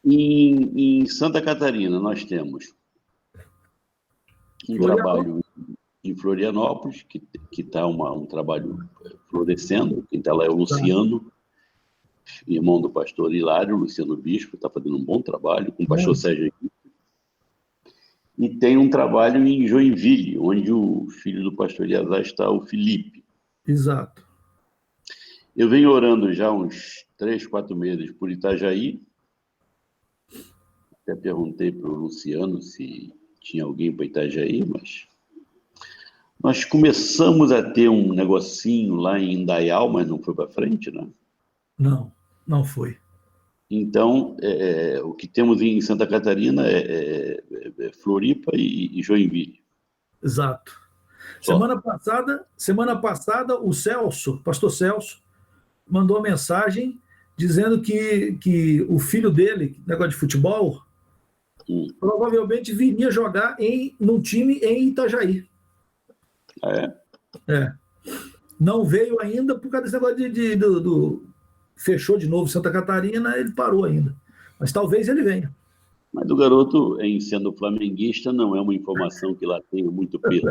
[SPEAKER 1] Em Santa Catarina, nós temos um trabalho em Florianópolis, que está um trabalho florescendo. Quem está lá é o Luciano, irmão do pastor Hilário, Luciano Bispo, está fazendo um bom trabalho, com o pastor Sérgio. E tem um trabalho em Joinville, onde o filho do pastor Eliasar está, o Felipe.
[SPEAKER 2] Exato.
[SPEAKER 1] Eu venho orando já uns 3, 4 meses por Itajaí. Até perguntei para o Luciano se tinha alguém para Itajaí, mas nós começamos a ter um negocinho lá em Indaial, mas não foi para frente, né?
[SPEAKER 2] Não foi.
[SPEAKER 1] Então, o que temos em Santa Catarina é Floripa e Joinville.
[SPEAKER 2] Exato. Semana passada, o Celso, pastor Celso, mandou uma mensagem dizendo que o filho dele, negócio de futebol, provavelmente viria jogar num time em Itajaí. Não veio ainda por causa desse negócio fechou de novo Santa Catarina, ele parou ainda. Mas talvez ele venha. Mas
[SPEAKER 1] o garoto, em sendo flamenguista, não é uma informação que lá tenha muito peso.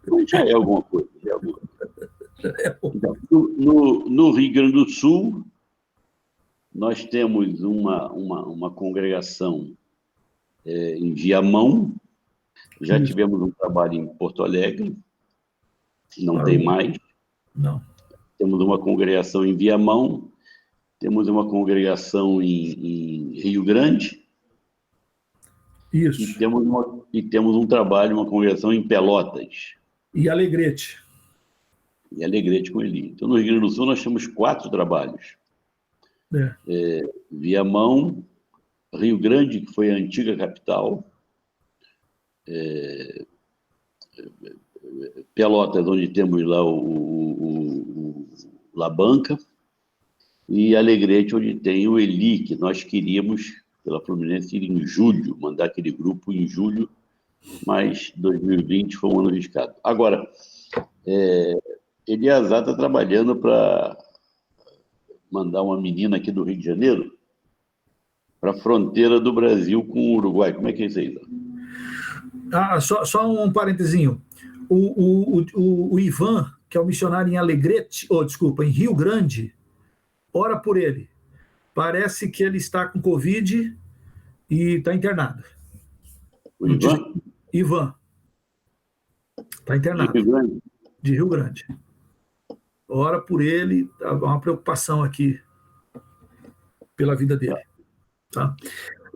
[SPEAKER 1] Mas já é alguma coisa. Então, no Rio Grande do Sul, nós temos uma congregação em Viamão. Já tivemos um trabalho em Porto Alegre. Não tem mais.
[SPEAKER 2] Não.
[SPEAKER 1] Temos uma congregação em Viamão. Temos uma congregação em Rio Grande.
[SPEAKER 2] Isso.
[SPEAKER 1] E temos um trabalho, uma congregação em Pelotas.
[SPEAKER 2] E Alegrete.
[SPEAKER 1] E Alegrete com Eli. Então, no Rio Grande do Sul, nós temos 4 trabalhos. Viamão, Rio Grande, que foi a antiga capital, Pelotas, onde temos lá o Labanca, e Alegrete, onde tem o Eli, que nós queríamos, pela Fluminense, ir em julho, mandar aquele grupo em julho, mas 2020 foi um ano arriscado. Agora, Eliasar está trabalhando para mandar uma menina aqui do Rio de Janeiro para a fronteira do Brasil com o Uruguai. Como é que é isso aí?
[SPEAKER 2] Só um parentezinho. O Ivan, que é o missionário em Alegrete, em Rio Grande, ora por ele. Parece que ele está com Covid e está internado.
[SPEAKER 1] O Ivan?
[SPEAKER 2] Ivan. Está internado.
[SPEAKER 1] De Rio Grande?
[SPEAKER 2] De Rio Grande. Ora por ele, há uma preocupação aqui pela vida dele. Tá?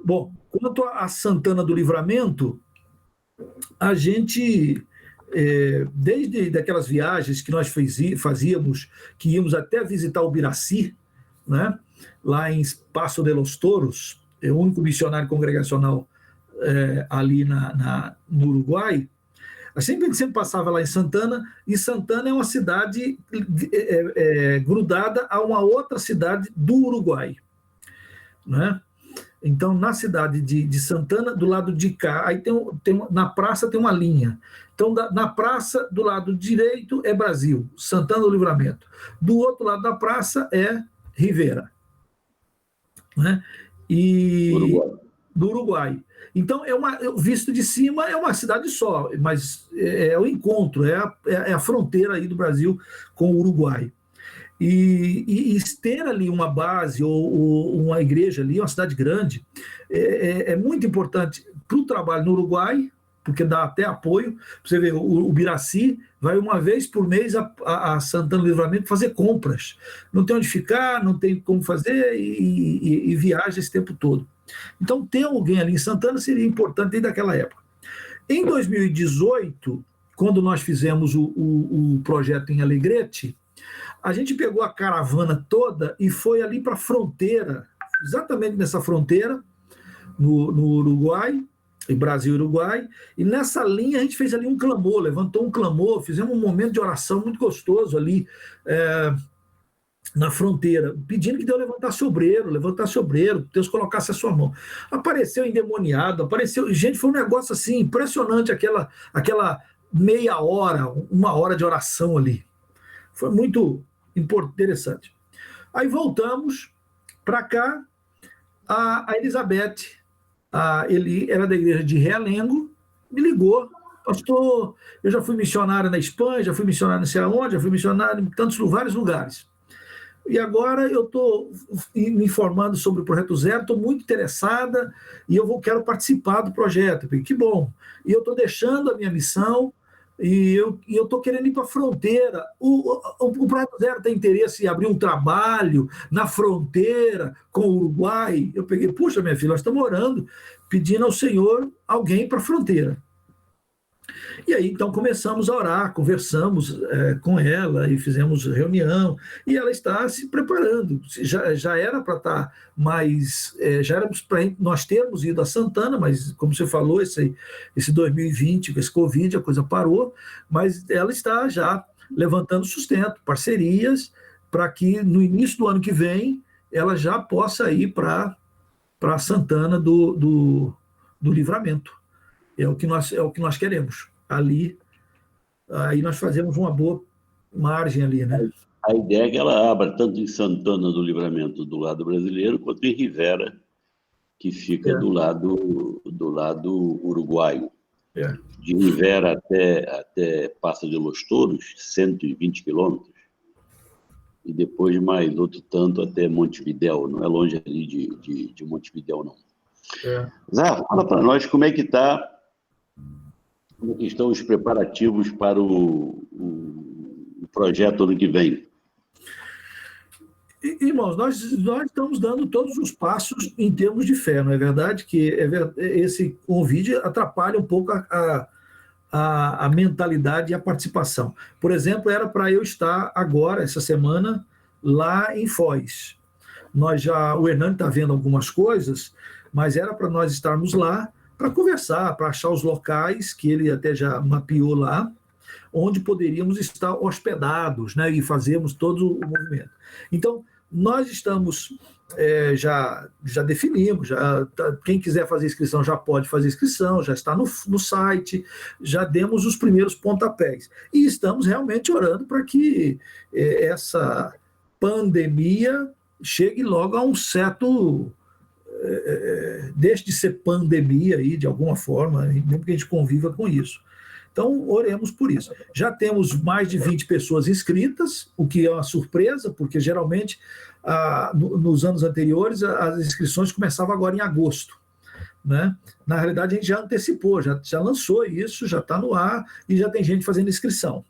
[SPEAKER 2] Bom, quanto a Santana do Livramento, a gente, desde daquelas viagens que nós fazíamos, que íamos até visitar o Biraci, né? Lá em Paso de los Toros, o único missionário congregacional ali no Uruguai, a gente sempre passava lá em Santana, e Santana é uma cidade grudada a uma outra cidade do Uruguai, né? Então, na cidade de Santana, do lado de cá, aí na praça tem uma linha. Então, na praça, do lado direito é Brasil, Santana do Livramento. Do outro lado da praça é Rivera, né? Do Uruguai. Então, visto de cima, é uma cidade só, mas é o encontro, é a fronteira aí do Brasil com o Uruguai. E ter ali uma base ou uma igreja ali, uma cidade grande, é muito importante para o trabalho no Uruguai, porque dá até apoio. Você vê, o Biraci vai uma vez por mês a Santana do Livramento fazer compras. Não tem onde ficar, não tem como fazer e viaja esse tempo todo. Então, ter alguém ali em Santana seria importante desde aquela época. Em 2018, quando nós fizemos o projeto em Alegrete, a gente pegou a caravana toda e foi ali para a fronteira, exatamente nessa fronteira, no Uruguai, em Brasil e Uruguai, e nessa linha a gente fez ali um clamor, levantou um clamor, fizemos um momento de oração muito gostoso ali, na fronteira, pedindo que Deus levantasse obreiro, Deus colocasse a sua mão. Apareceu endemoniado, gente, foi um negócio assim, impressionante, aquela meia hora, 1 hora de oração ali. Foi muito interessante. Aí voltamos para cá, a Elizabeth, ele era da igreja de Realengo, me ligou: pastor, eu já fui missionária na Espanha, já fui missionária não sei aonde, já fui missionária em vários lugares. E agora eu estou me informando sobre o Projeto Zero, estou muito interessada e quero participar do projeto. Eu falei, que bom. E eu estou deixando a minha missão e eu estou querendo ir para a fronteira. O Projeto Zero tem interesse em abrir um trabalho na fronteira com o Uruguai. Eu peguei, puxa, minha filha, nós estamos orando, pedindo ao Senhor alguém para a fronteira. E aí, então, começamos a orar, conversamos com ela e fizemos reunião, e ela está se preparando. Já era para estar mais... já éramos para nós termos ido a Santana, mas, como você falou, esse 2020, com esse Covid, a coisa parou, mas ela está já levantando sustento, parcerias, para que no início do ano que vem ela já possa ir para Santana do Livramento. É o que nós queremos. Ali, aí nós fazemos uma boa margem ali, né?
[SPEAKER 1] A ideia é que ela abra tanto em Santana do Livramento, do lado brasileiro, quanto em Rivera, que fica do lado uruguaio. De Rivera até Paso de los Toros, 120 quilômetros, e depois mais outro tanto até Montevidéu. Não é longe ali de Montevidéu, não. Zé, fala para nós como é que estão os preparativos para o projeto ano que vem.
[SPEAKER 2] Irmãos, nós estamos dando todos os passos em termos de fé, não é verdade? Que esse convite atrapalha um pouco a mentalidade e a participação. Por exemplo, era para eu estar agora, essa semana, lá em Foz. O Hernani está vendo algumas coisas, mas era para nós estarmos lá para conversar, para achar os locais que ele até já mapeou lá, onde poderíamos estar hospedados, né, e fazermos todo o movimento. Então, nós estamos, já definimos, quem quiser fazer inscrição já pode fazer inscrição, já está no site, já demos os primeiros pontapés. E estamos realmente orando para que essa pandemia chegue logo a um certo... deixe de ser pandemia aí, de alguma forma, mesmo que a gente conviva com isso. Então, oremos por isso. Já temos mais de 20 pessoas inscritas, o que é uma surpresa, porque geralmente, nos anos anteriores, as inscrições começavam agora em agosto. Né? Na realidade, a gente já antecipou, já lançou isso, já está no ar e já tem gente fazendo inscrição.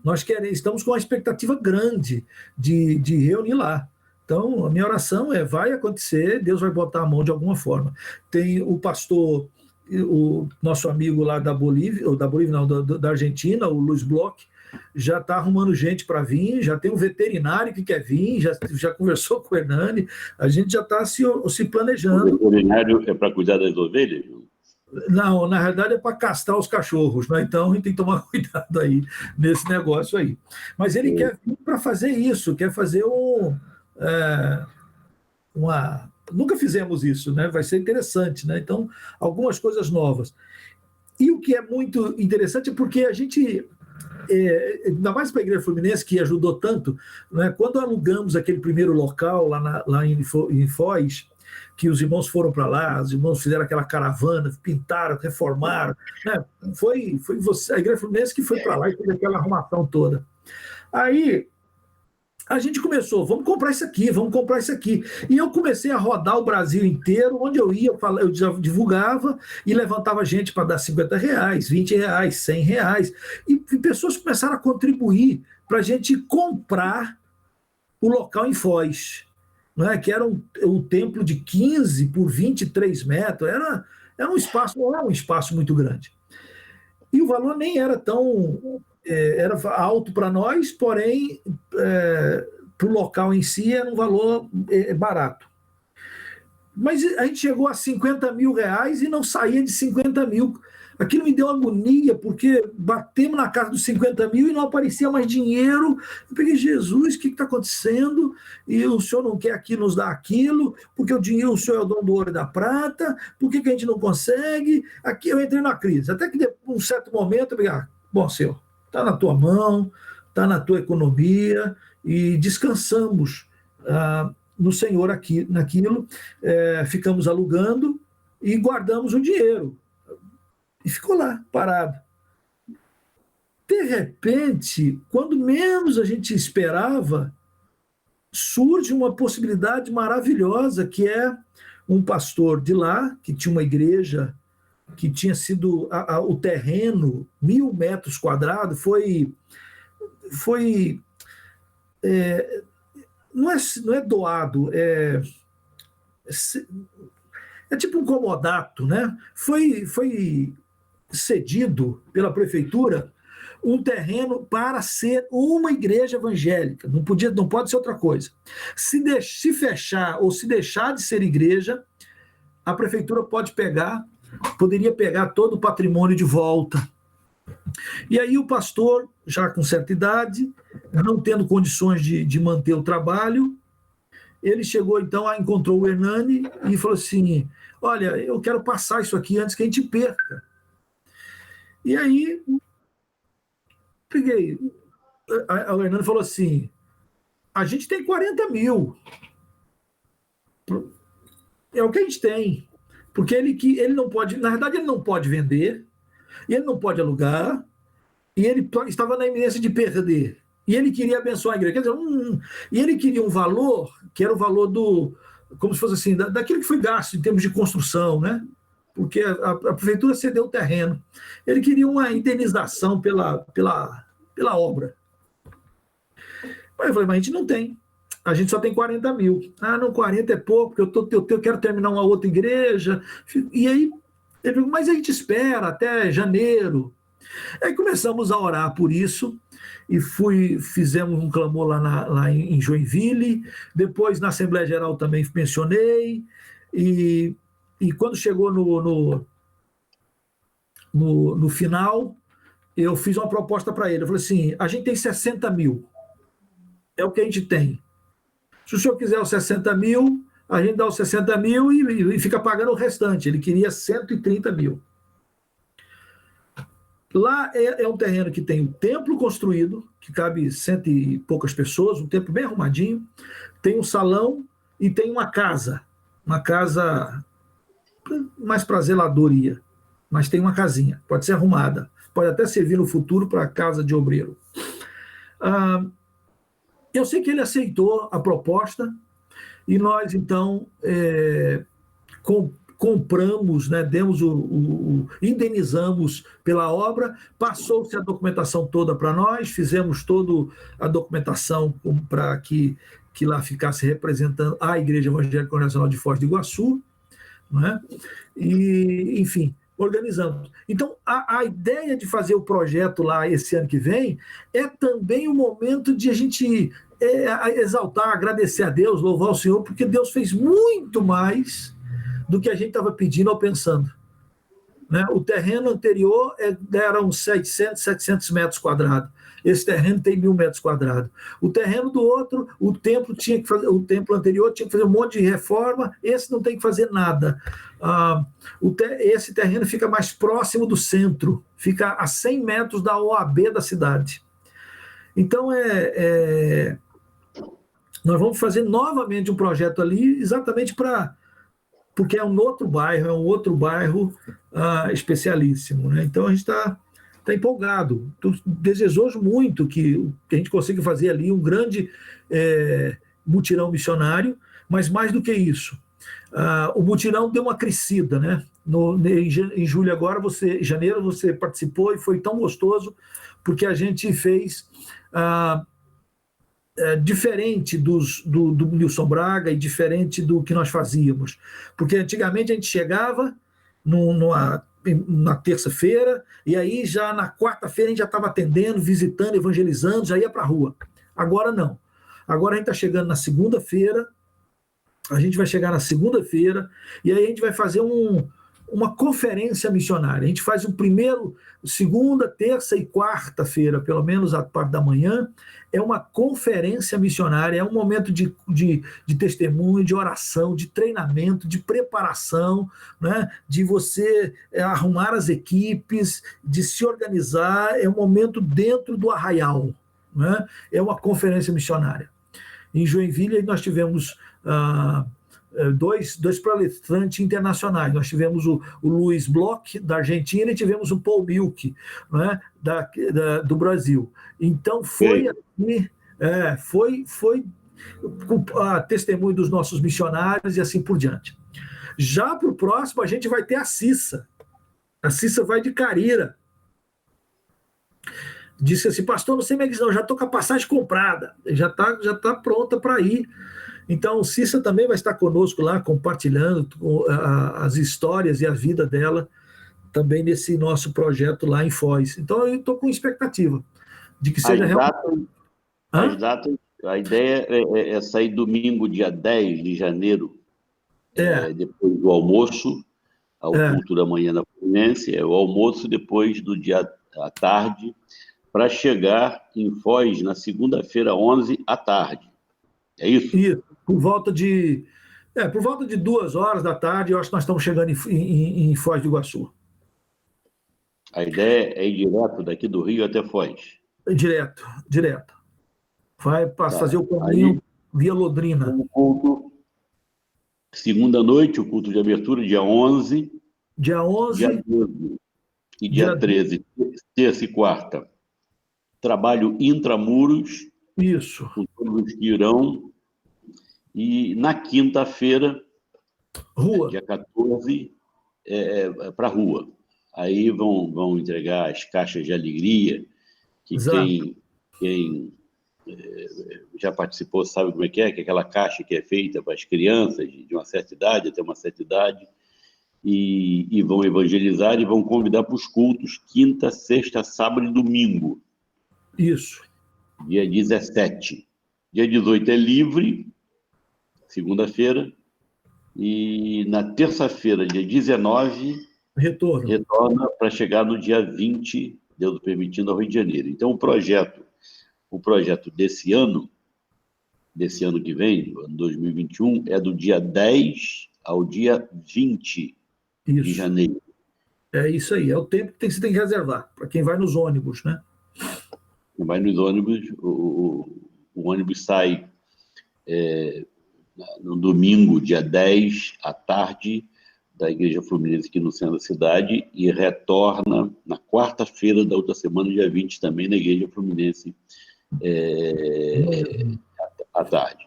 [SPEAKER 2] Nós estamos com uma expectativa grande de reunir lá. Então, a minha oração vai acontecer, Deus vai botar a mão de alguma forma. Tem o pastor, o nosso amigo lá da Bolívia, ou da Argentina, o Luiz Bloch, já está arrumando gente para vir, já tem um veterinário que quer vir, já conversou com o Hernani, a gente já está se planejando.
[SPEAKER 1] O veterinário é para cuidar das ovelhas?
[SPEAKER 2] Não, na realidade é para castrar os cachorros, né? Então a gente tem que tomar cuidado aí nesse negócio aí. Mas ele quer vir para fazer isso, quer fazer nunca fizemos isso, né? Vai ser interessante, né? Então, algumas coisas novas. E o que é muito interessante é porque a gente, ainda mais para a Igreja Fluminense, que ajudou tanto, né? Quando alugamos aquele primeiro local lá em Foz, que os irmãos foram para lá, os irmãos fizeram aquela caravana, pintaram, reformaram, né? Foi a Igreja Fluminense que foi para lá e fez aquela arrumação toda. Aí a gente começou, vamos comprar isso aqui, vamos comprar isso aqui. E eu comecei a rodar o Brasil inteiro, onde eu ia, eu já divulgava e levantava gente para dar R$50, R$20, R$100. E pessoas começaram a contribuir para a gente comprar o local em Foz, né? Que era um templo de 15 por 23 metros, era um espaço, não era um espaço muito grande. E o valor nem era tão... era alto para nós, porém, para o local em si era um valor barato. Mas a gente chegou a R$50 mil e não saía de 50 mil. Aquilo me deu agonia, porque batemos na casa dos 50 mil e não aparecia mais dinheiro. Eu peguei, Jesus, o que está acontecendo? E o senhor não quer aqui nos dar aquilo, porque o dinheiro, o senhor é o dono do ouro e da prata, por que a gente não consegue? Aqui eu entrei na crise. Até que, um certo momento, eu peguei, bom, senhor, está na tua mão, está na tua economia, e descansamos no Senhor naquilo, ficamos alugando e guardamos o dinheiro. E ficou lá, parado. De repente, quando menos a gente esperava, surge uma possibilidade maravilhosa, que é um pastor de lá, que tinha uma igreja que tinha sido o terreno, 1.000 metros quadrados, não é doado, é tipo um comodato, né? Foi cedido pela prefeitura um terreno para ser uma igreja evangélica, não pode ser outra coisa. Se fechar ou se deixar de ser igreja, a prefeitura poderia pegar todo o patrimônio de volta. E aí o pastor, já com certa idade, não tendo condições de manter o trabalho, ele chegou então, encontrou o Hernani e falou assim, olha, eu quero passar isso aqui antes que a gente perca. E aí, o Hernani falou assim, a gente tem 40 mil, é o que a gente tem, porque ele não pode, na verdade ele não pode vender, ele não pode alugar, e ele estava na iminência de perder. E ele queria abençoar a igreja. Quer dizer, e ele queria um valor, que era o valor como se fosse assim, daquilo que foi gasto em termos de construção, né? Porque a prefeitura cedeu o terreno. Ele queria uma indenização pela obra. Mas eu falei, mas a gente não tem. A gente só tem 40 mil. Ah, não, 40 é pouco, porque eu quero terminar uma outra igreja. E aí, ele falou, mas a gente espera até janeiro. Aí começamos a orar por isso, e fizemos um clamor lá em Joinville, depois na Assembleia Geral também mencionei, e quando chegou no final, eu fiz uma proposta para ele. Eu falei assim, a gente tem 60 mil, é o que a gente tem. Se o senhor quiser os 60 mil, a gente dá os 60 mil e fica pagando o restante. Ele queria 130 mil. Lá é um terreno que tem um templo construído, que cabe 100 e poucas pessoas, um templo bem arrumadinho, tem um salão e tem uma casa mais para zeladoria, mas tem uma casinha, pode ser arrumada, pode até servir no futuro para casa de obreiro. Eu sei que ele aceitou a proposta e nós, então, compramos, né, indenizamos pela obra, passou-se a documentação toda para nós, fizemos toda a documentação para que lá ficasse representando a Igreja Evangélica Congregacional de Foz do Iguaçu, né? E, enfim, organizamos. Então, a ideia de fazer o projeto lá esse ano que vem é também o momento de a gente exaltar, agradecer a Deus, louvar o Senhor, porque Deus fez muito mais do que a gente estava pedindo ou pensando. Né? O terreno anterior era uns 700 metros quadrados. Esse terreno tem 1.000 metros quadrados. O terreno do outro, o templo anterior tinha que fazer um monte de reforma, esse não tem que fazer nada. Esse terreno fica mais próximo do centro, fica a 100 metros da OAB da cidade. Então, nós vamos fazer novamente um projeto ali, exatamente porque é um outro bairro especialíssimo. Né? Então, a gente está empolgado, desejoso muito que a gente consiga fazer ali um grande mutirão missionário, mas mais do que isso, o mutirão deu uma crescida, né? Em julho agora, janeiro, você participou e foi tão gostoso, porque a gente fez diferente do Nilson Braga e diferente do que nós fazíamos. Porque antigamente a gente chegava na terça-feira, e aí já na quarta-feira a gente já estava atendendo, visitando, evangelizando, já ia para a rua. Agora não. Agora a gente está chegando na segunda-feira, e aí a gente vai fazer uma conferência missionária. A gente faz segunda, terça e quarta-feira, pelo menos a parte da manhã, é uma conferência missionária, é um momento de testemunho, de oração, de treinamento, de preparação, né? De você arrumar as equipes, de se organizar, é um momento dentro do arraial, né? É uma conferência missionária. Em Joinville, nós tivemos dois palestrantes internacionais. Nós tivemos o Luiz Bloch, da Argentina, e tivemos o Paul Milk, né, do Brasil. Então, foi testemunho dos nossos missionários e assim por diante. Já para o próximo, a gente vai ter a Cissa. A Cissa vai de Carira. Disse assim, pastor, não sei mais não, já estou com a passagem comprada, já tá pronta para ir. Então, Cissa também vai estar conosco lá, compartilhando as histórias e a vida dela, também nesse nosso projeto lá em Foz. Então, eu estou com expectativa de que seja realmente...
[SPEAKER 1] A ideia é sair domingo, dia 10 de janeiro, depois do almoço, ao culto da manhã na Fluminense, o almoço depois do dia à tarde, para chegar em Foz na segunda-feira, 11 à tarde. É isso?
[SPEAKER 2] Isso, por volta de 2 horas da tarde, eu acho que nós estamos chegando em Foz do Iguaçu.
[SPEAKER 1] A ideia é ir direto daqui do Rio até Foz?
[SPEAKER 2] Direto. Vai fazer o caminho via Londrina.
[SPEAKER 1] O culto, segunda noite, o culto de abertura, dia 11.
[SPEAKER 2] Dia 11.
[SPEAKER 1] Dia 12 e dia 13, terça e quarta. Trabalho intramuros.
[SPEAKER 2] Isso.
[SPEAKER 1] Com todos que irão. E na quinta-feira, dia 14, para a rua. Aí vão entregar as caixas de alegria, que quem já participou, sabe como é, que é aquela caixa que é feita para as crianças de uma certa idade, até uma certa idade, e vão evangelizar e vão convidar para os cultos quinta, sexta, sábado e domingo.
[SPEAKER 2] Isso.
[SPEAKER 1] Dia 17. Dia 18 é livre, segunda-feira, e na terça-feira, dia 19, retorna para chegar no dia 20, Deus permitindo, ao Rio de Janeiro. Então, o projeto desse ano que vem, ano 2021, é do dia 10 ao dia 20 de janeiro.
[SPEAKER 2] É isso aí, é o tempo que você tem que reservar, para quem vai nos ônibus, né?
[SPEAKER 1] Quem vai nos ônibus, o ônibus sai no domingo, dia 10, à tarde, da Igreja Fluminense aqui no centro da cidade, e retorna na quarta-feira da outra semana, dia 20, também na Igreja Fluminense, à tarde.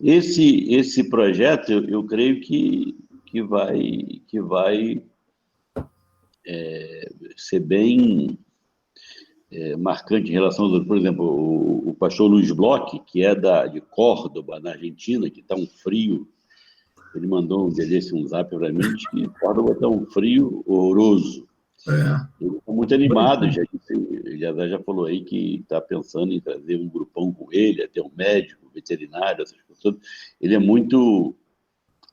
[SPEAKER 1] Esse projeto, eu creio que vai ser bem marcante em relação aos outros. Por exemplo, o pastor Luiz Bloch, que é de Córdoba, na Argentina, que está um frio, ele mandou um zap para mim, que Córdoba está um frio horroroso. Ele está muito animado, ele já falou aí que está pensando em trazer um grupão com ele, até um médico, veterinário, essas pessoas. Ele é muito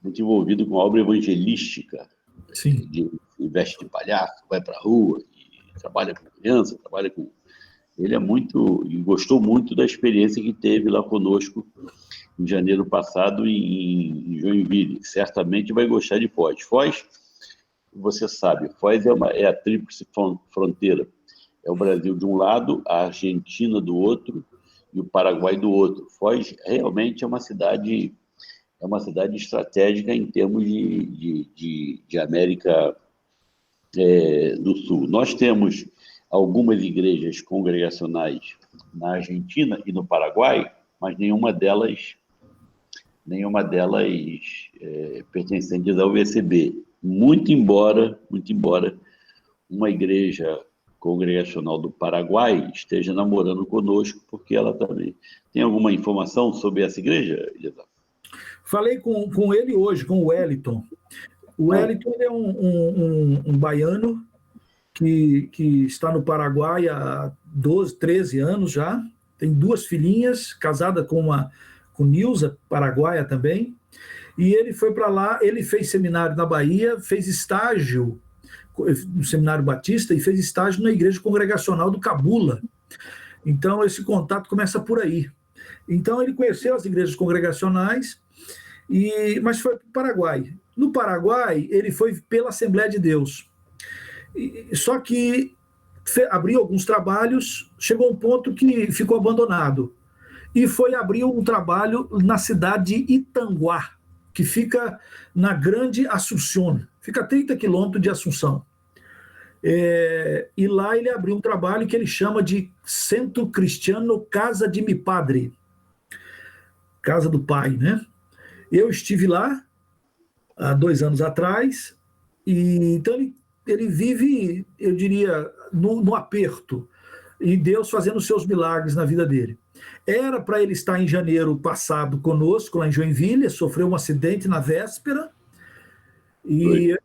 [SPEAKER 1] envolvido com a obra evangelística.
[SPEAKER 2] Sim.
[SPEAKER 1] Ele veste de palhaço, vai para a rua, e trabalha com criança, Ele e gostou muito da experiência que teve lá conosco em janeiro passado em Joinville. Certamente vai gostar de Foz. Foz, você sabe, Foz é a tríplice fronteira. É o Brasil de um lado, a Argentina do outro e o Paraguai do outro. Foz realmente é uma cidade estratégica em termos de América do Sul. Nós temos algumas igrejas congregacionais na Argentina e no Paraguai, mas nenhuma delas pertencentes ao VCB. Muito embora uma igreja congregacional do Paraguai esteja namorando conosco, porque ela também... Tem alguma informação sobre essa igreja, Elisa?
[SPEAKER 2] Falei com ele hoje, com o Wellington. O Wellington é um baiano que está no Paraguai há 12, 13 anos já. Tem 2 filhinhas, casada com Nilza, paraguaia também. E ele foi para lá, ele fez seminário na Bahia, fez estágio no Seminário Batista e fez estágio na Igreja Congregacional do Cabula. Então, esse contato começa por aí. Então, ele conheceu as igrejas congregacionais, mas foi para o Paraguai. No Paraguai, ele foi pela Assembleia de Deus. Só que abriu alguns trabalhos, chegou um ponto que ficou abandonado. E foi abrir um trabalho na cidade de Itanguá, que fica na Grande Assunção, fica a 30 quilômetros de Assunção. E lá ele abriu um trabalho que ele chama de Centro Cristiano Casa de Mi Padre, Casa do Pai, né? Eu estive lá há 2 anos atrás, e então ele vive, eu diria, no aperto, e Deus fazendo os seus milagres na vida dele. Era para ele estar em janeiro passado conosco, lá em Joinville, sofreu um acidente na véspera, e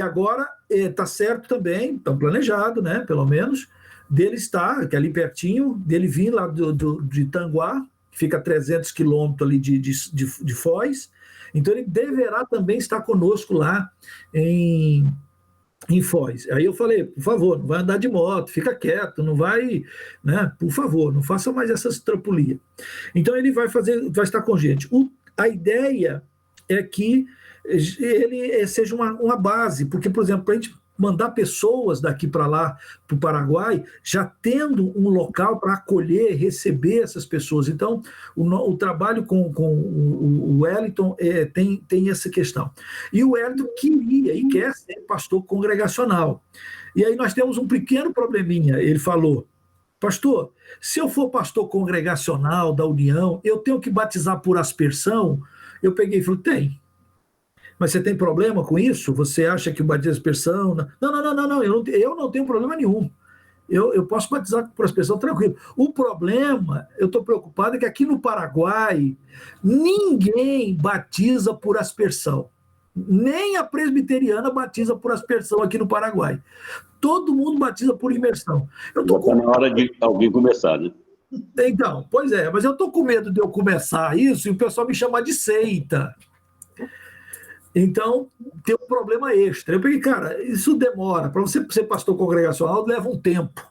[SPEAKER 2] agora está certo também, está planejado, né, pelo menos, dele estar, que é ali pertinho, dele vir lá de Itanguá, que fica a 300 quilômetros ali de Foz, então ele deverá também estar conosco lá em Foz. Aí eu falei, por favor, não vai andar de moto, fica quieto, não vai, né? Por favor, não faça mais essas trampolias. Então ele vai estar com a gente. A ideia é que ele seja uma base, porque, por exemplo, para a gente mandar pessoas daqui para lá, para o Paraguai, já tendo um local para acolher, receber essas pessoas. Então, o trabalho com o Wellington tem essa questão. E o Wellington queria e quer ser pastor congregacional. E aí nós temos um pequeno probleminha. Ele falou, pastor, se eu for pastor congregacional da União, eu tenho que batizar por aspersão? Eu peguei e falei, tem. Mas você tem problema com isso? Você acha que o batismo de aspersão... Não, eu não tenho problema nenhum. Eu posso batizar por aspersão tranquilo. O problema, eu estou preocupado, é que aqui no Paraguai, ninguém batiza por aspersão. Nem a presbiteriana batiza por aspersão aqui no Paraguai. Todo mundo batiza por imersão.
[SPEAKER 1] Já está na hora de alguém começar, né?
[SPEAKER 2] Então, pois é, mas eu estou com medo de eu começar isso e o pessoal me chamar de seita. Então, tem um problema extra. Eu peguei, cara, isso demora. Para você ser pastor congregacional, leva um tempo.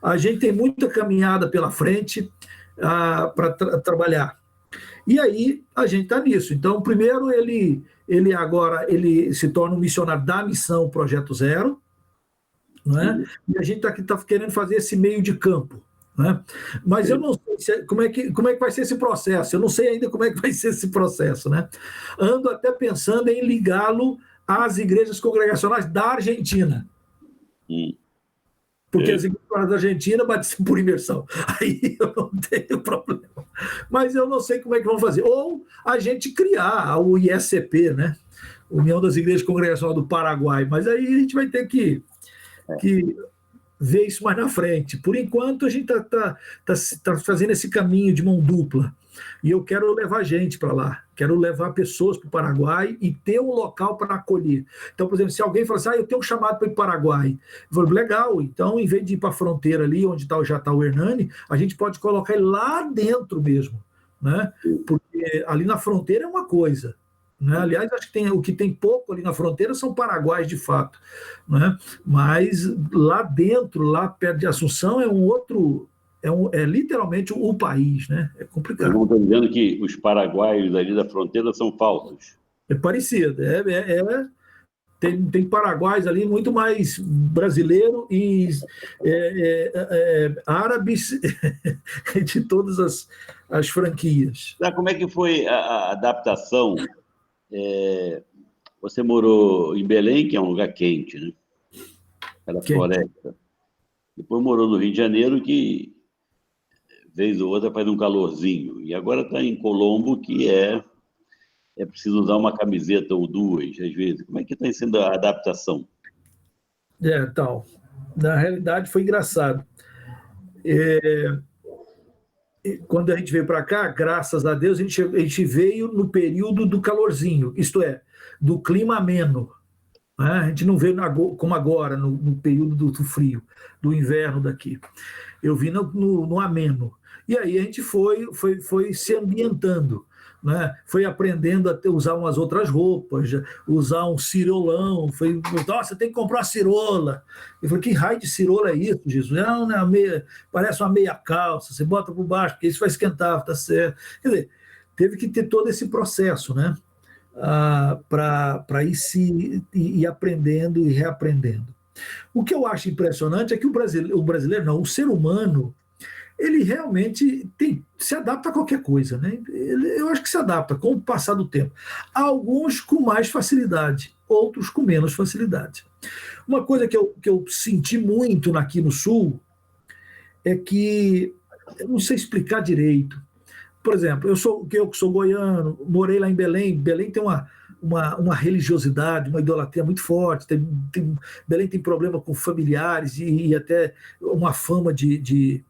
[SPEAKER 2] A gente tem muita caminhada pela frente para trabalhar. E aí, a gente está nisso. Então, primeiro, ele agora se torna um missionário da missão Projeto Zero, né? E a gente está querendo fazer esse meio de campo. Né? Mas eu não sei como é que vai ser esse processo. Eu não sei ainda como é que vai ser esse processo. Né? Ando até pensando em ligá-lo às igrejas congregacionais da Argentina. Porque as igrejas da Argentina batizam por imersão. Aí eu não tenho problema. Mas eu não sei como é que vão fazer. Ou a gente criar o ISCP, né? União das Igrejas Congregacionais do Paraguai. Mas aí a gente vai ter que ver isso mais na frente. Por enquanto, a gente tá fazendo esse caminho de mão dupla. E eu quero levar gente para lá. Quero levar pessoas para o Paraguai e ter um local para acolher. Então, por exemplo, se alguém fala assim, eu tenho um chamado para ir para o Paraguai. Eu falo, legal, então, em vez de ir para a fronteira ali, onde já está o Hernani, a gente pode colocar ele lá dentro mesmo. Né? Porque ali na fronteira é uma coisa. Né? Aliás, acho que o que tem pouco ali na fronteira são paraguaios de fato. Né? Mas lá dentro, lá perto de Assunção, é um outro... É literalmente o país, né? É complicado.
[SPEAKER 1] Eu não estou dizendo que os paraguaios ali da fronteira são falsos.
[SPEAKER 2] É parecido. Tem paraguaios ali muito mais brasileiro e árabes de todas as franquias.
[SPEAKER 1] Como é que foi a adaptação? Você morou em Belém, que é um lugar quente, né? Era floresta. Depois morou no Rio de Janeiro, que vez ou outra faz um calorzinho. E agora está em Colombo, que é preciso usar uma camiseta ou duas, às vezes. Como é que está sendo a adaptação?
[SPEAKER 2] Tal. Na realidade, foi engraçado. Quando a gente veio para cá, graças a Deus, a gente veio no período do calorzinho, isto é, do clima ameno. Né? A gente não veio como agora, no período do frio, do inverno daqui. Eu vim no ameno. E aí a gente foi se ambientando. Né? Foi aprendendo a usar umas outras roupas, usar um cirolão. Nossa, tem que comprar uma cirola. Eu falei, que raio de cirola é isso, Jesus? Não, parece uma meia calça, você bota por baixo, porque isso vai esquentar, tá certo. Quer dizer, teve que ter todo esse processo, né? Para ir aprendendo e reaprendendo. O que eu acho impressionante é que o brasileiro não, o ser humano, ele realmente se adapta a qualquer coisa, né? Eu acho que se adapta com o passar do tempo. Alguns com mais facilidade, outros com menos facilidade. Uma coisa que eu senti muito aqui no Sul é que, eu não sei explicar direito. Por exemplo, eu sou goiano, morei lá em Belém. Belém tem uma religiosidade, uma idolatria muito forte. Belém tem problema com familiares e até uma fama de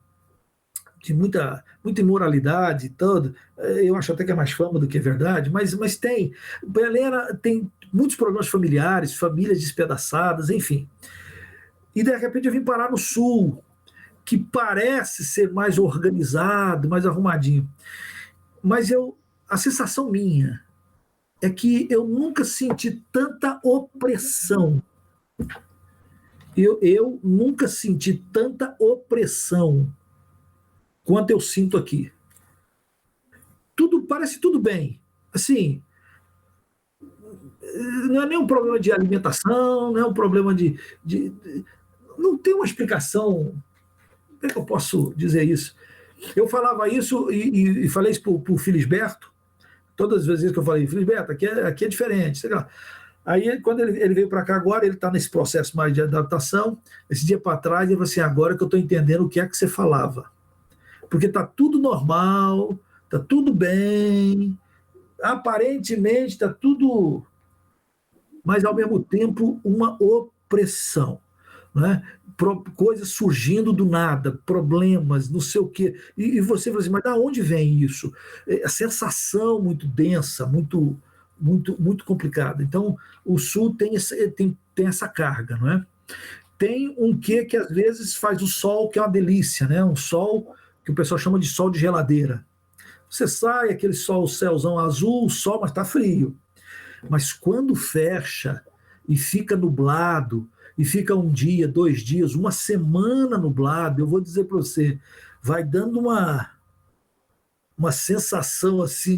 [SPEAKER 2] muita imoralidade e tudo. Eu acho até que é mais fama do que verdade, mas tem. Belém tem muitos problemas familiares, famílias despedaçadas, enfim. E de repente eu vim parar no Sul, que parece ser mais organizado, mais arrumadinho. Mas a sensação minha é que eu nunca senti tanta opressão. Eu nunca senti tanta opressão quanto eu sinto aqui. Parece tudo bem. Assim, não é nenhum problema de alimentação, não é um problema de não tem uma explicação. Como é que eu posso dizer isso? Eu falava isso e falei isso para o Filisberto, todas as vezes que eu falei, Filisberto, aqui é diferente, sei lá. Aí, quando ele veio para cá agora, ele está nesse processo mais de adaptação. Esse dia para trás, ele falou assim, agora que eu estou entendendo o que é que você falava. Porque está tudo normal, está tudo bem, aparentemente está tudo, mas ao mesmo tempo uma opressão. Né? coisas surgindo do nada, problemas, não sei o quê. E você fala assim, mas de onde vem isso? A sensação muito densa, muito complicada. Então, o Sul tem essa carga, não é? Tem um quê que às vezes faz o sol, que é uma delícia, né? Um sol que o pessoal chama de sol de geladeira. Você sai, aquele sol, céuzão azul, sol, mas está frio. Mas quando fecha e fica nublado, e fica um dia, 2 dias, uma semana nublado, eu vou dizer para você, vai dando uma sensação assim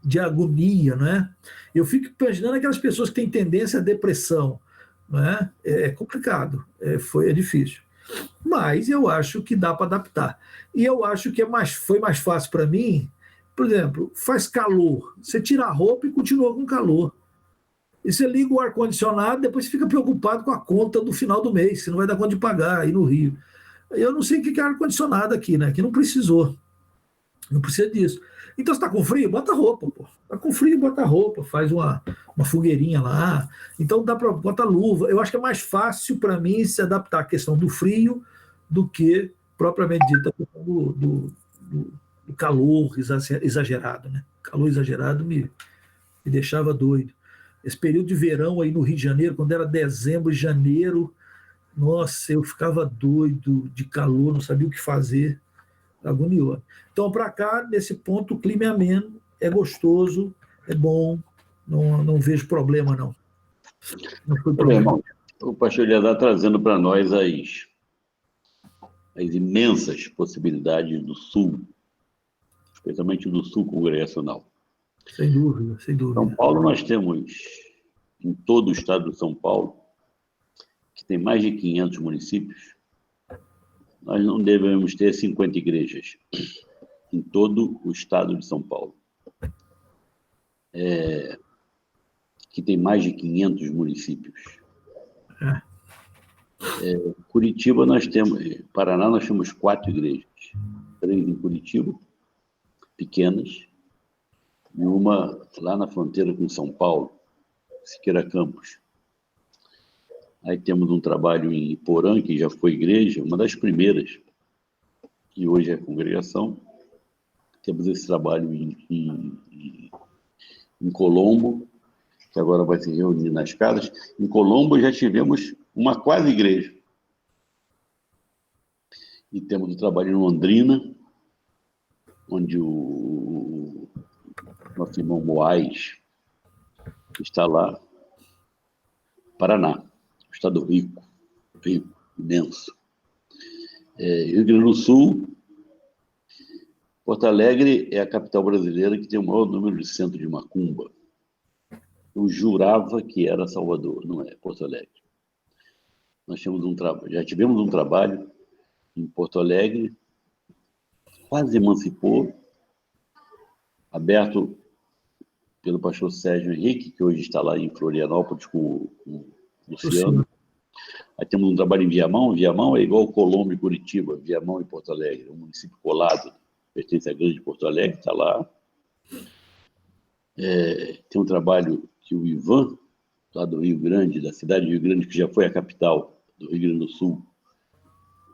[SPEAKER 2] de agonia, né? Eu fico imaginando aquelas pessoas que têm tendência à depressão, né? É complicado, é difícil. Mas eu acho que dá para adaptar. E eu acho que foi mais fácil para mim, por exemplo, faz calor, você tira a roupa e continua com calor. E você liga o ar-condicionado, depois você fica preocupado com a conta do final do mês, você não vai dar conta de pagar aí no Rio. Eu não sei o que é ar-condicionado aqui, né? Que não precisou. Não precisa disso. Então, você está com frio? Bota roupa, pô. Está com frio, bota roupa, faz uma fogueirinha lá. Então, dá para botar luva. Eu acho que é mais fácil para mim se adaptar à questão do frio do que, propriamente dita, a questão do calor exagerado, né? Calor exagerado me deixava doido. Esse período de verão aí no Rio de Janeiro, quando era dezembro e janeiro, nossa, eu ficava doido de calor, não sabia o que fazer, agoniou. Então, para cá, nesse ponto, o clima é ameno, é gostoso, é bom, não vejo problema, não. Não foi problema.
[SPEAKER 1] Irmão, o pastor Eleazar trazendo para nós as imensas possibilidades do Sul, especialmente do Sul congregacional.
[SPEAKER 2] Sem dúvida, sem dúvida.
[SPEAKER 1] São Paulo, nós temos, em todo o estado de São Paulo, que tem mais de 500 municípios, nós não devemos ter 50 igrejas em todo o estado de São Paulo. Que tem mais de 500 municípios. Curitiba, Paraná, nós temos 4 igrejas. 3 em Curitiba, pequenas, e uma lá na fronteira com São Paulo, Siqueira Campos. Aí temos um trabalho em Iporã, que já foi igreja, uma das primeiras, que hoje é congregação. Temos esse trabalho em Colombo, que agora vai se reunir nas casas. Em Colombo já tivemos uma quase igreja. E temos o trabalho em Londrina, onde o nosso irmão Moaes está lá. Paraná, estado rico, imenso. Rio Grande do Sul, Porto Alegre é a capital brasileira que tem o maior número de centros de macumba. Eu jurava que era Salvador, não é Porto Alegre. Nós já tivemos um trabalho em Porto Alegre, quase emancipou, aberto pelo pastor Sérgio Henrique, que hoje está lá em Florianópolis com o Luciano. Aí temos um trabalho em Viamão. Viamão é igual Colombo e Curitiba, Viamão e Porto Alegre, um município colado, pertence à grande Porto Alegre, está lá. Tem um trabalho que o Ivan, lá do Rio Grande, da cidade de Rio Grande, que já foi a capital do Rio Grande do Sul,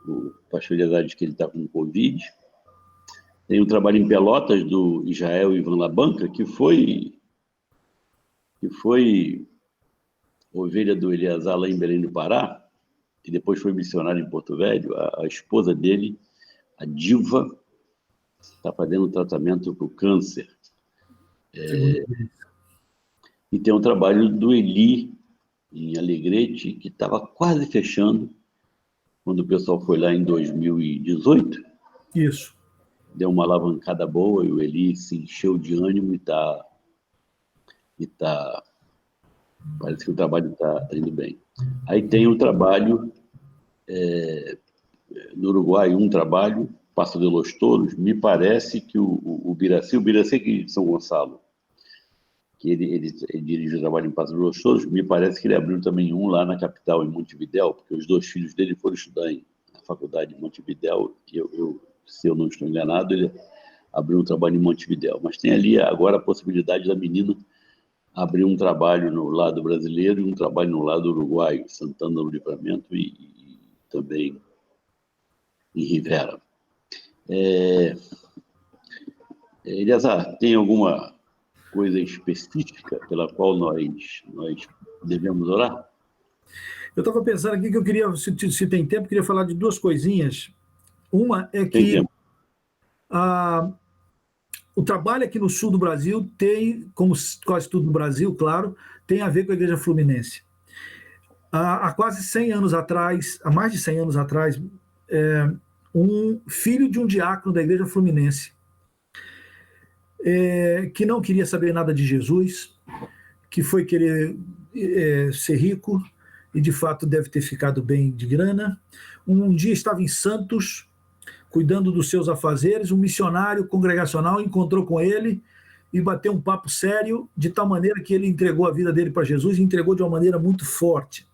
[SPEAKER 1] o pastor Eleazar diz que ele está com Covid. Tem um trabalho em Pelotas, do Israel Ivan Labanca, que foi ovelha do Eleazar lá em Belém do Pará, e depois foi missionário em Porto Velho. A esposa dele, a Diva, está fazendo tratamento para o câncer. E tem um trabalho do Eli, em Alegrete, que estava quase fechando, quando o pessoal foi lá em 2018.
[SPEAKER 2] Isso.
[SPEAKER 1] Deu uma alavancada boa e o Eli se encheu de ânimo e parece que o trabalho está indo bem. Aí tem o trabalho no Uruguai, um trabalho, Passo de los Toros. Me parece que o Biraci aqui de São Gonçalo, que ele dirige o trabalho em Passo de los Toros, me parece que ele abriu também um lá na capital, em Montevidéu, porque os 2 filhos dele foram estudar na faculdade de Montevidéu, e se eu não estou enganado, ele abriu um trabalho em Montevidéu. Mas tem ali agora a possibilidade da menina abrir um trabalho no lado brasileiro e um trabalho no lado uruguaio, Santana do Livramento e também em Rivera. Eleazar, tem alguma coisa específica pela qual nós devemos orar?
[SPEAKER 2] Eu estava pensando aqui que eu queria, se tem tempo, queria falar de duas coisinhas. Uma é que o trabalho aqui no sul do Brasil tem, como quase tudo no Brasil, claro, tem a ver com a Igreja Fluminense. Há quase 100 anos atrás, há mais de 100 anos atrás, um filho de um diácono da Igreja Fluminense, que não queria saber nada de Jesus, que foi querer ser rico, e de fato deve ter ficado bem de grana. Um dia estava em Santos, cuidando dos seus afazeres, um missionário congregacional encontrou com ele e bateu um papo sério, de tal maneira que ele entregou a vida dele para Jesus, e entregou de uma maneira muito forte.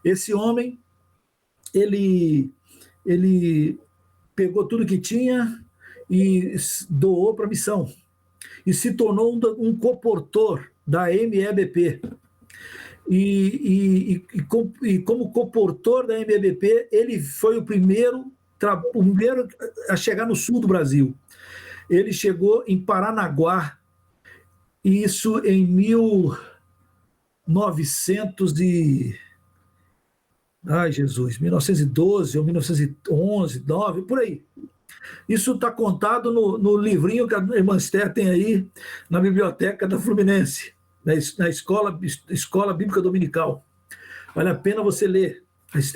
[SPEAKER 2] Esse homem, ele pegou tudo que tinha e doou para a missão, e se tornou um coportor da MEBP. E como coportor da MEBP, ele foi o primeiro a chegar no sul do Brasil. Ele chegou em Paranaguá, isso em 1912 ou 1911, 9, por aí. Isso está contado no livrinho que a irmã Esther tem aí na biblioteca da Fluminense, na Escola Bíblica Dominical. Vale a pena você ler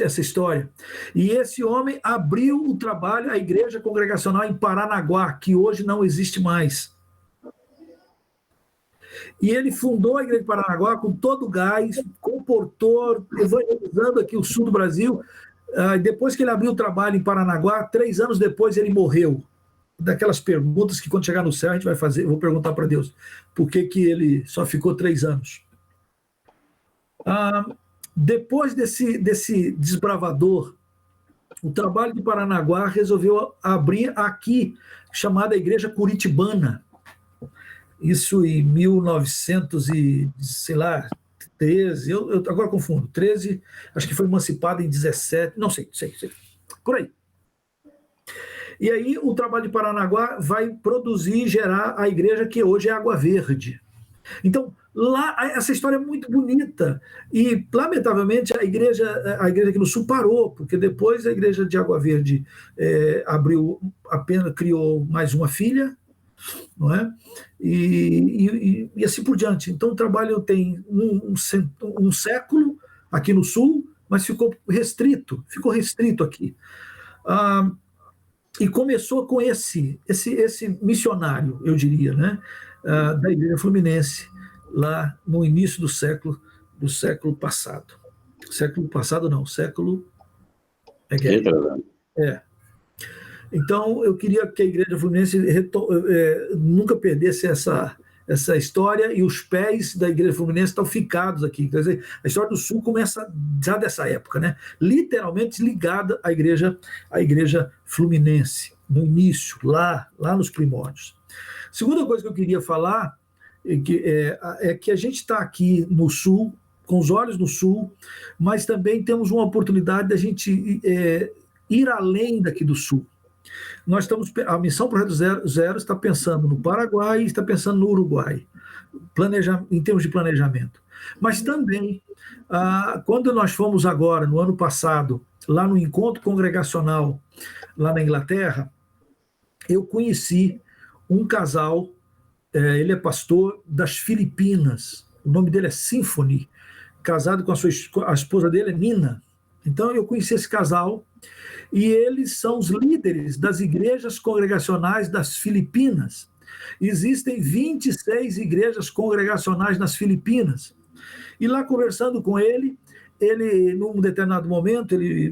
[SPEAKER 2] essa história. E esse homem abriu o trabalho, a igreja congregacional em Paranaguá, que hoje não existe mais. E ele fundou a igreja de Paranaguá com todo o gás, comportou, evangelizando aqui o sul do Brasil. Depois que ele abriu o trabalho em Paranaguá, 3 anos depois ele morreu. Daquelas perguntas que quando chegar no céu a gente vai fazer, eu vou perguntar para Deus por que ele só ficou 3 anos. Depois desse desbravador, o trabalho de Paranaguá resolveu abrir aqui, chamada Igreja Curitibana. Isso em 1913, eu agora confundo, 13, acho que foi emancipada em 17, não sei, por aí. E aí o trabalho de Paranaguá vai produzir e gerar a igreja que hoje é Água Verde. Então, lá, essa história é muito bonita. E, lamentavelmente, a igreja aqui no Sul parou, porque depois a igreja de Água Verde criou mais uma filha, não é? E assim por diante. Então, o trabalho tem um século aqui no Sul, mas ficou restrito aqui. E começou com esse missionário, eu diria, né, da Igreja Fluminense, lá no início do século passado. Século passado não, século... Então, eu queria que a Igreja Fluminense nunca perdesse essa história, e os pés da Igreja Fluminense estão ficados aqui. Quer dizer, a história do Sul começa já dessa época, né? Literalmente ligada à Igreja Fluminense, no início, lá nos primórdios. Segunda coisa que eu queria falar é que a gente está aqui no Sul, com os olhos no Sul, mas também temos uma oportunidade da gente ir além daqui do Sul. A Missão Projeto Zero está pensando no Paraguai e está pensando no Uruguai, em termos de planejamento. Mas também, quando nós fomos agora, no ano passado, lá no encontro congregacional, lá na Inglaterra, eu conheci um casal, ele é pastor das Filipinas, o nome dele é Symphony, casado com a esposa dele é Nina. Então eu conheci esse casal, e eles são os líderes das igrejas congregacionais das Filipinas. Existem 26 igrejas congregacionais nas Filipinas. E lá, conversando com ele, num determinado momento, ele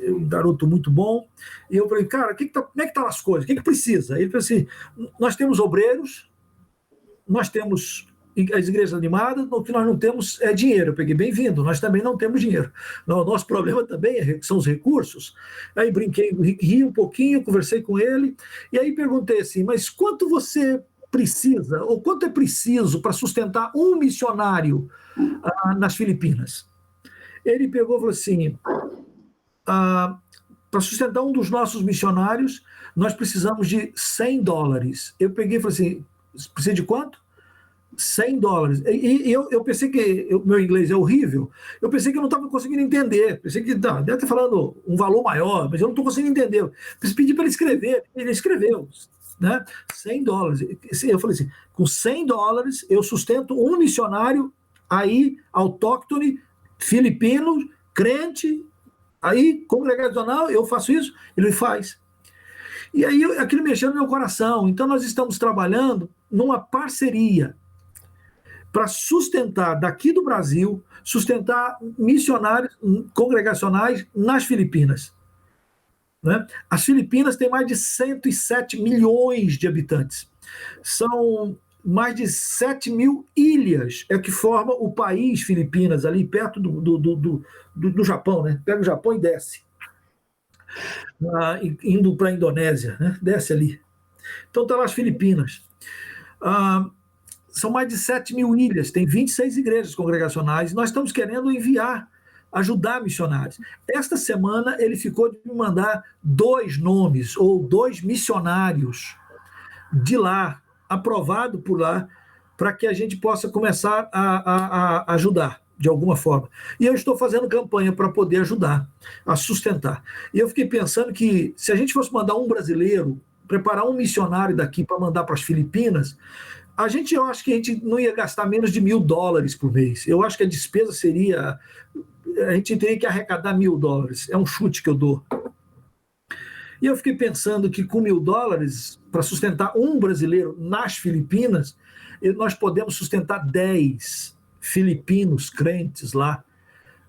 [SPEAKER 2] é um garoto muito bom, e eu falei, cara, como é que estão as coisas? O que precisa? Ele falou assim, nós temos obreiros, nós temos as igrejas animadas, o que nós não temos é dinheiro. Eu peguei, bem-vindo, nós também não temos dinheiro. O nosso problema também são os recursos. Aí brinquei, ri um pouquinho, conversei com ele, e aí perguntei assim, mas quanto você precisa, ou quanto é preciso para sustentar um missionário nas Filipinas? Ele pegou e falou assim, para sustentar um dos nossos missionários, nós precisamos de $100. Eu peguei e falei assim, precisa de quanto? $100. E eu pensei que meu inglês é horrível, eu pensei que eu não estava conseguindo entender, pensei que deve estar falando um valor maior, mas eu não estou conseguindo entender. Pedi para ele escrever, ele escreveu, né? $100. Eu falei assim, com $100 eu sustento um missionário aí, autóctone, filipino, crente, aí, congregacional, eu faço isso, ele faz. E aí aquilo mexeu no meu coração. Então nós estamos trabalhando numa parceria para sustentar daqui do Brasil, sustentar missionários congregacionais nas Filipinas. Né? As Filipinas têm mais de 107 milhões de habitantes. São mais de 7 mil ilhas que formam o país Filipinas, ali perto do Japão. Né? Pega o Japão e desce. Indo para a Indonésia, né? Desce ali. Então está lá as Filipinas. São mais de 7 mil ilhas, tem 26 igrejas congregacionais, nós estamos querendo ajudar missionários. Esta semana ele ficou de me mandar 2 nomes, ou 2 missionários de lá, aprovado por lá, para que a gente possa começar a ajudar de alguma forma. E eu estou fazendo campanha para poder ajudar, a sustentar. E eu fiquei pensando que se a gente fosse mandar um brasileiro, preparar um missionário daqui para mandar para as Filipinas, eu acho que a gente não ia gastar menos de $1.000 por mês. Eu acho que a despesa seria... A gente teria que arrecadar $1.000. É um chute que eu dou. E eu fiquei pensando que com $1.000, para sustentar um brasileiro nas Filipinas, nós podemos sustentar 10 filipinos crentes lá.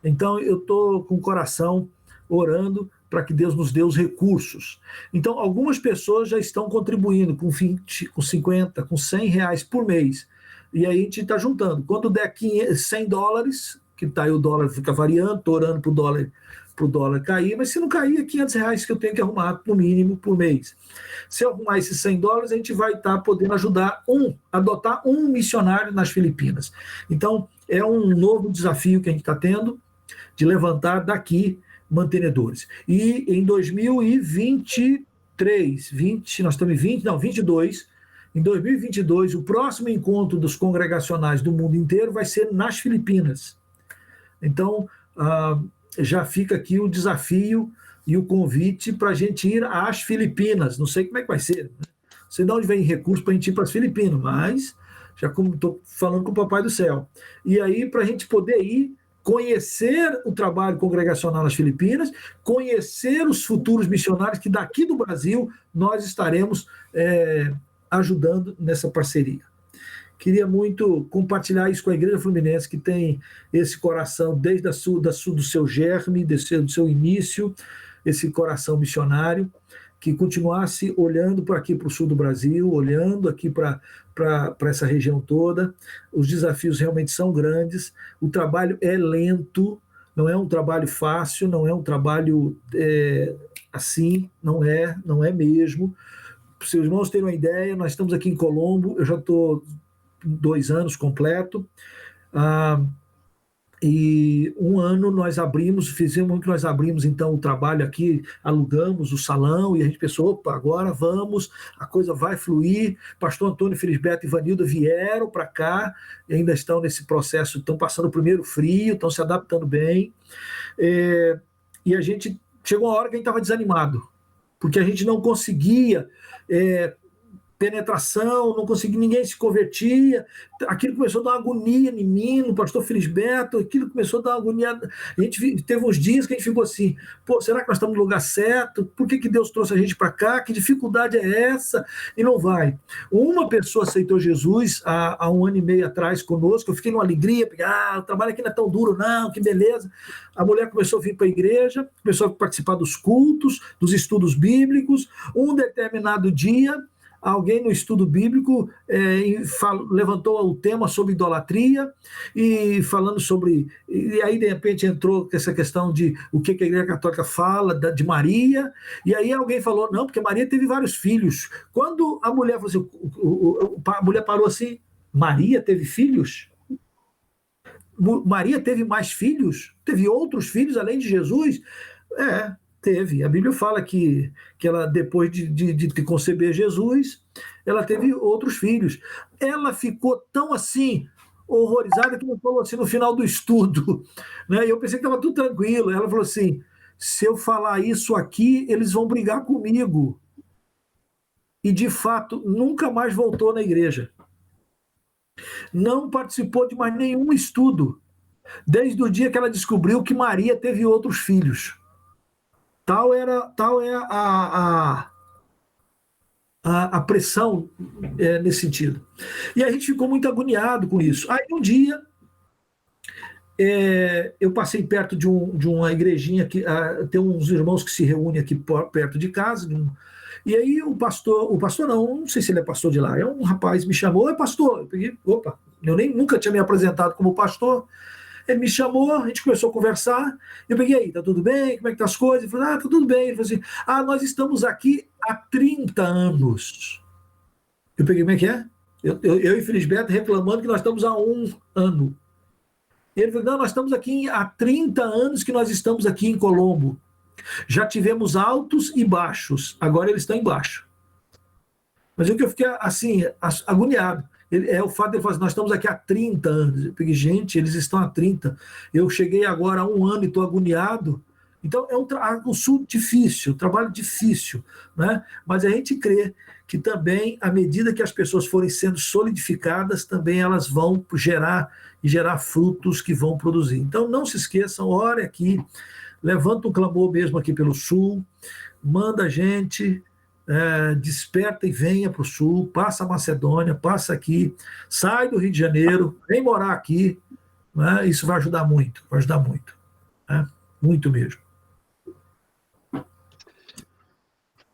[SPEAKER 2] Então, eu estou com o coração orando para que Deus nos dê os recursos. Então, algumas pessoas já estão contribuindo com 20, com 50, com R$100 por mês. E aí a gente está juntando. Quando der $100, que tá aí o dólar fica variando, estou orando para o dólar cair, mas se não cair, é R$500 que eu tenho que arrumar, no mínimo, por mês. Se eu arrumar esses $100, a gente vai estar podendo adotar um missionário nas Filipinas. Então, é um novo desafio que a gente está tendo, de levantar daqui mantenedores. E em 2023, nós estamos em 22, em 2022, o próximo encontro dos congregacionais do mundo inteiro vai ser nas Filipinas. Então, já fica aqui o desafio e o convite para a gente ir às Filipinas. Não sei como é que vai ser, né? Não sei de onde vem recurso para a gente ir para as Filipinas, mas já estou falando com o Papai do Céu. E aí, para a gente poder ir, conhecer o trabalho congregacional nas Filipinas, conhecer os futuros missionários que daqui do Brasil nós estaremos ajudando nessa parceria. Queria muito compartilhar isso com a Igreja Fluminense, que tem esse coração desde do seu germe, do seu início, esse coração missionário, que continuasse olhando para aqui, para o sul do Brasil, olhando aqui para essa região toda. Os desafios realmente são grandes, o trabalho é lento, não é um trabalho fácil, não é um trabalho assim, não é mesmo. Para os seus irmãos terem uma ideia, nós estamos aqui em Colombo, eu já estou 2 anos completo, e um ano nós abrimos então o trabalho aqui, alugamos o salão e a gente pensou, opa, agora vamos, a coisa vai fluir. Pastor Antônio Felisberto e Ivanilda vieram para cá e ainda estão nesse processo, estão passando o primeiro frio, estão se adaptando bem, e a gente chegou uma hora que a gente estava desanimado, porque a gente não conseguia penetração, não conseguia, ninguém se convertia, aquilo começou a dar uma agonia em mim, no pastor Felisberto, aquilo começou a dar uma agonia, a gente teve uns dias que a gente ficou assim, será que nós estamos no lugar certo? Por que Deus trouxe a gente para cá? Que dificuldade é essa? E não vai. Uma pessoa aceitou Jesus há 1 ano e meio atrás conosco, eu fiquei numa alegria, porque o trabalho aqui não é tão duro não, que beleza. A mulher começou a vir para a igreja, começou a participar dos cultos, dos estudos bíblicos. Um determinado dia, alguém no estudo bíblico levantou o tema sobre idolatria, e falando sobre... E aí, de repente, entrou essa questão de o que a Igreja Católica fala de Maria, e aí alguém falou, não, porque Maria teve vários filhos. Quando a mulher falou assim, a mulher parou assim, Maria teve filhos? Maria teve mais filhos? Teve outros filhos além de Jesus? Teve. A Bíblia fala que ela, depois de conceber Jesus, ela teve outros filhos. Ela ficou tão assim, horrorizada, que ela falou assim no final do estudo, né? E eu pensei que estava tudo tranquilo. Ela falou assim: se eu falar isso aqui, eles vão brigar comigo. E, de fato, nunca mais voltou na igreja. Não participou de mais nenhum estudo, desde o dia que ela descobriu que Maria teve outros filhos. Tal é a pressão nesse sentido. E a gente ficou muito agoniado com isso. Aí um dia eu passei perto de uma igrejinha que tem uns irmãos que se reúnem aqui perto de casa. E aí o pastor não sei se ele é pastor de lá, é um rapaz me chamou: é pastor. Eu peguei, opa, eu nunca tinha me apresentado como pastor. Ele me chamou, a gente começou a conversar. Eu peguei: aí, tá tudo bem? Como é que tá as coisas? Ele falou: tá tudo bem. Ele falou assim: nós estamos aqui há 30 anos. Eu peguei: como é que é? Eu e Felisberto reclamando que nós estamos há 1 ano. Ele falou: não, nós estamos aqui há 30 anos que nós estamos aqui em Colombo. Já tivemos altos e baixos, agora eles estão embaixo. Mas o que eu fiquei assim, agoniado, é o fato de ele falar assim: nós estamos aqui há 30 anos. Eu peguei: gente, eles estão há 30. Eu cheguei agora há 1 ano e estou agoniado. Então, é um trabalho difícil, né? Mas a gente crê que também, à medida que as pessoas forem sendo solidificadas, também elas vão gerar frutos que vão produzir. Então, não se esqueçam, ore aqui, levanta um clamor mesmo aqui pelo Sul, manda a gente, desperta e venha para o Sul, passa a Macedônia, passa aqui, sai do Rio de Janeiro, vem morar aqui, né? Isso vai ajudar muito, né? Muito mesmo.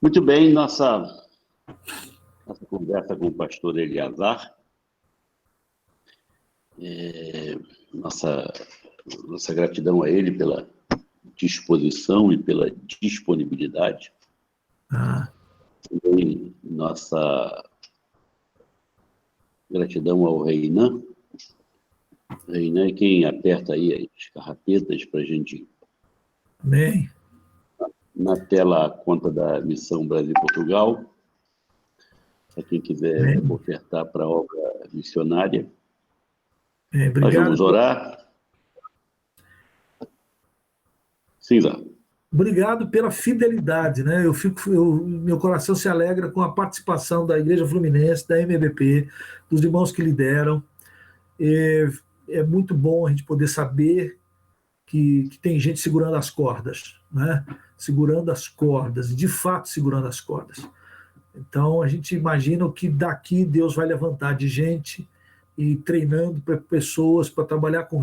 [SPEAKER 1] Muito bem, nossa conversa com o pastor Eleazar, nossa gratidão a ele pela disposição e pela disponibilidade. Também nossa gratidão ao Reinan. Reinan é quem aperta aí as carrapetas para a gente.
[SPEAKER 2] Amém.
[SPEAKER 1] Na tela, a conta da Missão Brasil-Portugal, para quem quiser ofertar para a obra missionária.
[SPEAKER 2] Obrigado.
[SPEAKER 1] Nós vamos orar. Sim, Zé.
[SPEAKER 2] Obrigado pela fidelidade, né? Meu coração se alegra com a participação da Igreja Fluminense, da MBP, dos irmãos que lideram. É muito bom a gente poder saber que tem gente segurando as cordas, né? Segurando as cordas, de fato segurando as cordas. Então, a gente imagina que daqui Deus vai levantar de gente e treinando pessoas para trabalhar com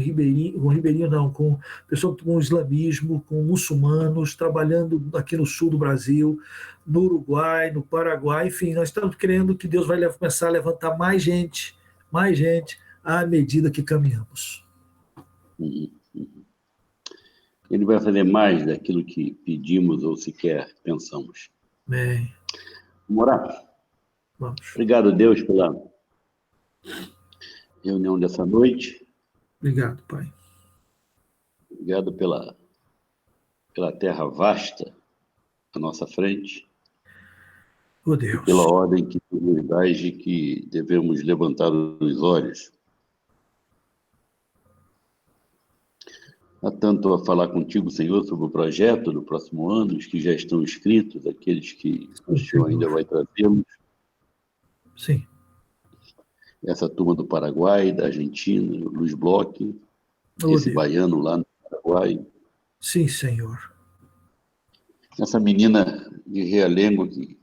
[SPEAKER 2] pessoas com islamismo, com muçulmanos, trabalhando aqui no sul do Brasil, no Uruguai, no Paraguai, enfim, nós estamos crendo que Deus vai começar a levantar mais gente, à medida que caminhamos.
[SPEAKER 1] Ele vai fazer mais daquilo que pedimos ou sequer pensamos.
[SPEAKER 2] Amém.
[SPEAKER 1] Vamos orar?
[SPEAKER 2] Vamos.
[SPEAKER 1] Obrigado, Deus, pela reunião dessa noite.
[SPEAKER 2] Obrigado, Pai.
[SPEAKER 1] Obrigado pela terra vasta à nossa frente.
[SPEAKER 2] Oh, Deus.
[SPEAKER 1] E pela ordem que tu nos dás de que devemos levantar os olhos. Há tanto a falar contigo, Senhor, sobre o projeto do próximo ano, os que já estão inscritos, aqueles que o Senhor ainda vai trazê-los.
[SPEAKER 2] Sim.
[SPEAKER 1] Essa turma do Paraguai, da Argentina, o Luiz Bloch, esse
[SPEAKER 2] Deus.
[SPEAKER 1] baiano lá no Paraguai.
[SPEAKER 2] Sim, Senhor.
[SPEAKER 1] Essa menina de Realengo que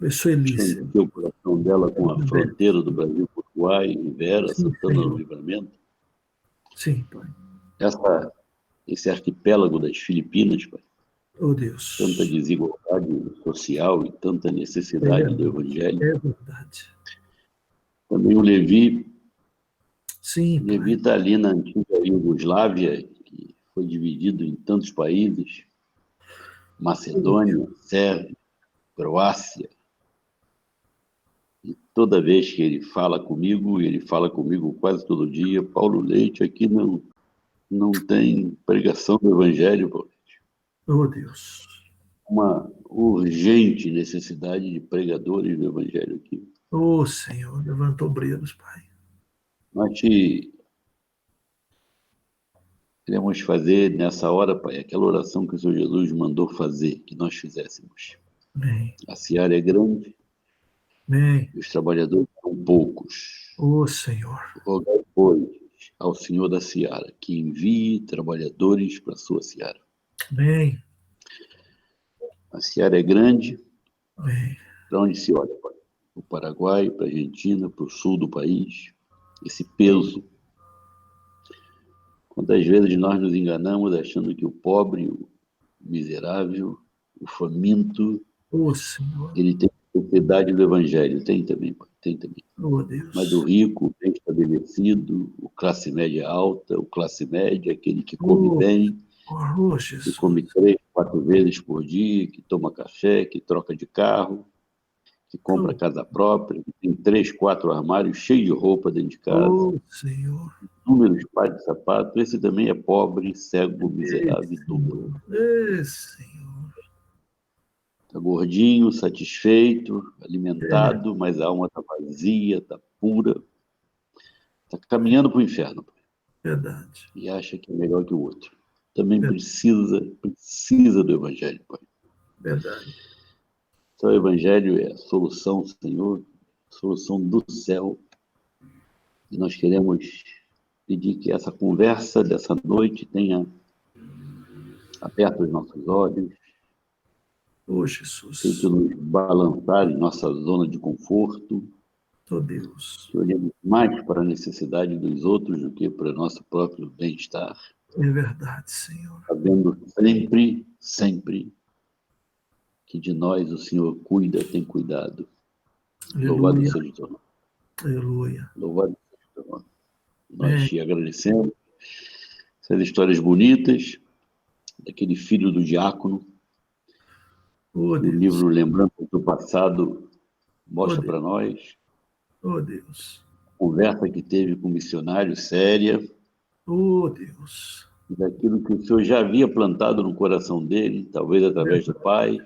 [SPEAKER 2] estendeu
[SPEAKER 1] o coração dela com a fronteira do Brasil, Uruguai, Vera, Santana do Livramento.
[SPEAKER 2] Sim, Pai.
[SPEAKER 1] Esse arquipélago das Filipinas, Pai.
[SPEAKER 2] Oh, Deus.
[SPEAKER 1] Tanta desigualdade social e tanta necessidade do Evangelho.
[SPEAKER 2] É verdade.
[SPEAKER 1] Também o Levi.
[SPEAKER 2] Sim,
[SPEAKER 1] o Levi está ali na antiga Iugoslávia, que foi dividido em tantos países. Macedônia, Sérvia, Croácia. E toda vez que ele fala comigo quase todo dia: Paulo Leite, aqui não tem pregação do Evangelho, Paulo Leite.
[SPEAKER 2] Oh, Deus.
[SPEAKER 1] Uma urgente necessidade de pregadores do Evangelho aqui.
[SPEAKER 2] Oh, Senhor, levanta obreiros, Pai.
[SPEAKER 1] Nós te queremos fazer nessa hora, Pai, aquela oração que o Senhor Jesus mandou fazer, que nós fizéssemos.
[SPEAKER 2] Amém.
[SPEAKER 1] A seara é grande
[SPEAKER 2] Amém.
[SPEAKER 1] e os trabalhadores são poucos.
[SPEAKER 2] Oh, Senhor.
[SPEAKER 1] Rogai, pois, ao Senhor da seara que envie trabalhadores para a sua seara.
[SPEAKER 2] Amém.
[SPEAKER 1] A seara é grande,
[SPEAKER 2] Amém.
[SPEAKER 1] para onde se olha, Pai? Para o Paraguai, para a Argentina, para o sul do país, esse peso. Quantas vezes nós nos enganamos achando que o pobre, o miserável, o faminto,
[SPEAKER 2] Oh, Senhor.
[SPEAKER 1] ele tem propriedade do Evangelho? Tem também, Pai, tem também.
[SPEAKER 2] Oh, Deus.
[SPEAKER 1] Mas o rico, o bem estabelecido, o classe média alta, o classe média, aquele que come bem,
[SPEAKER 2] Oh,
[SPEAKER 1] que
[SPEAKER 2] Jesus.
[SPEAKER 1] come 3, 4 vezes por dia, que toma café, que troca de carro, que compra casa própria, que tem 3, 4 armários cheios de roupa dentro de casa,
[SPEAKER 2] Oh, Senhor.
[SPEAKER 1] inúmeros pares de sapato. Esse também é pobre, cego, miserável e duplo.
[SPEAKER 2] Senhor.
[SPEAKER 1] Está gordinho, satisfeito, alimentado, mas a alma está vazia, está pura. Está caminhando para o inferno.
[SPEAKER 2] Verdade.
[SPEAKER 1] E acha que é melhor que o outro. Também precisa do Evangelho, Pai.
[SPEAKER 2] Verdade.
[SPEAKER 1] Então, o Evangelho é a solução, Senhor, a solução do céu. E nós queremos pedir que essa conversa dessa noite tenha aberto os nossos olhos,
[SPEAKER 2] Oh, Jesus.
[SPEAKER 1] feito nos balançar em nossa zona de conforto,
[SPEAKER 2] Oh, Deus.
[SPEAKER 1] que olhemos mais para a necessidade dos outros do que para o nosso próprio bem-estar,
[SPEAKER 2] É verdade, Senhor.
[SPEAKER 1] sabendo sempre, sempre, que de nós o Senhor cuida, tem cuidado. Louvado
[SPEAKER 2] Aleluia.
[SPEAKER 1] seja o teu nome.
[SPEAKER 2] Aleluia.
[SPEAKER 1] Louvado seja o teu nome. Nós te agradecemos essas histórias bonitas daquele filho do diácono.
[SPEAKER 2] Oh,
[SPEAKER 1] O
[SPEAKER 2] Deus.
[SPEAKER 1] livro Lembranças do Passado mostra
[SPEAKER 2] Oh,
[SPEAKER 1] para nós
[SPEAKER 2] Oh, Deus.
[SPEAKER 1] a conversa que teve com um missionário séria,
[SPEAKER 2] Oh, Deus.
[SPEAKER 1] daquilo que o Senhor já havia plantado no coração dele, talvez através do pai,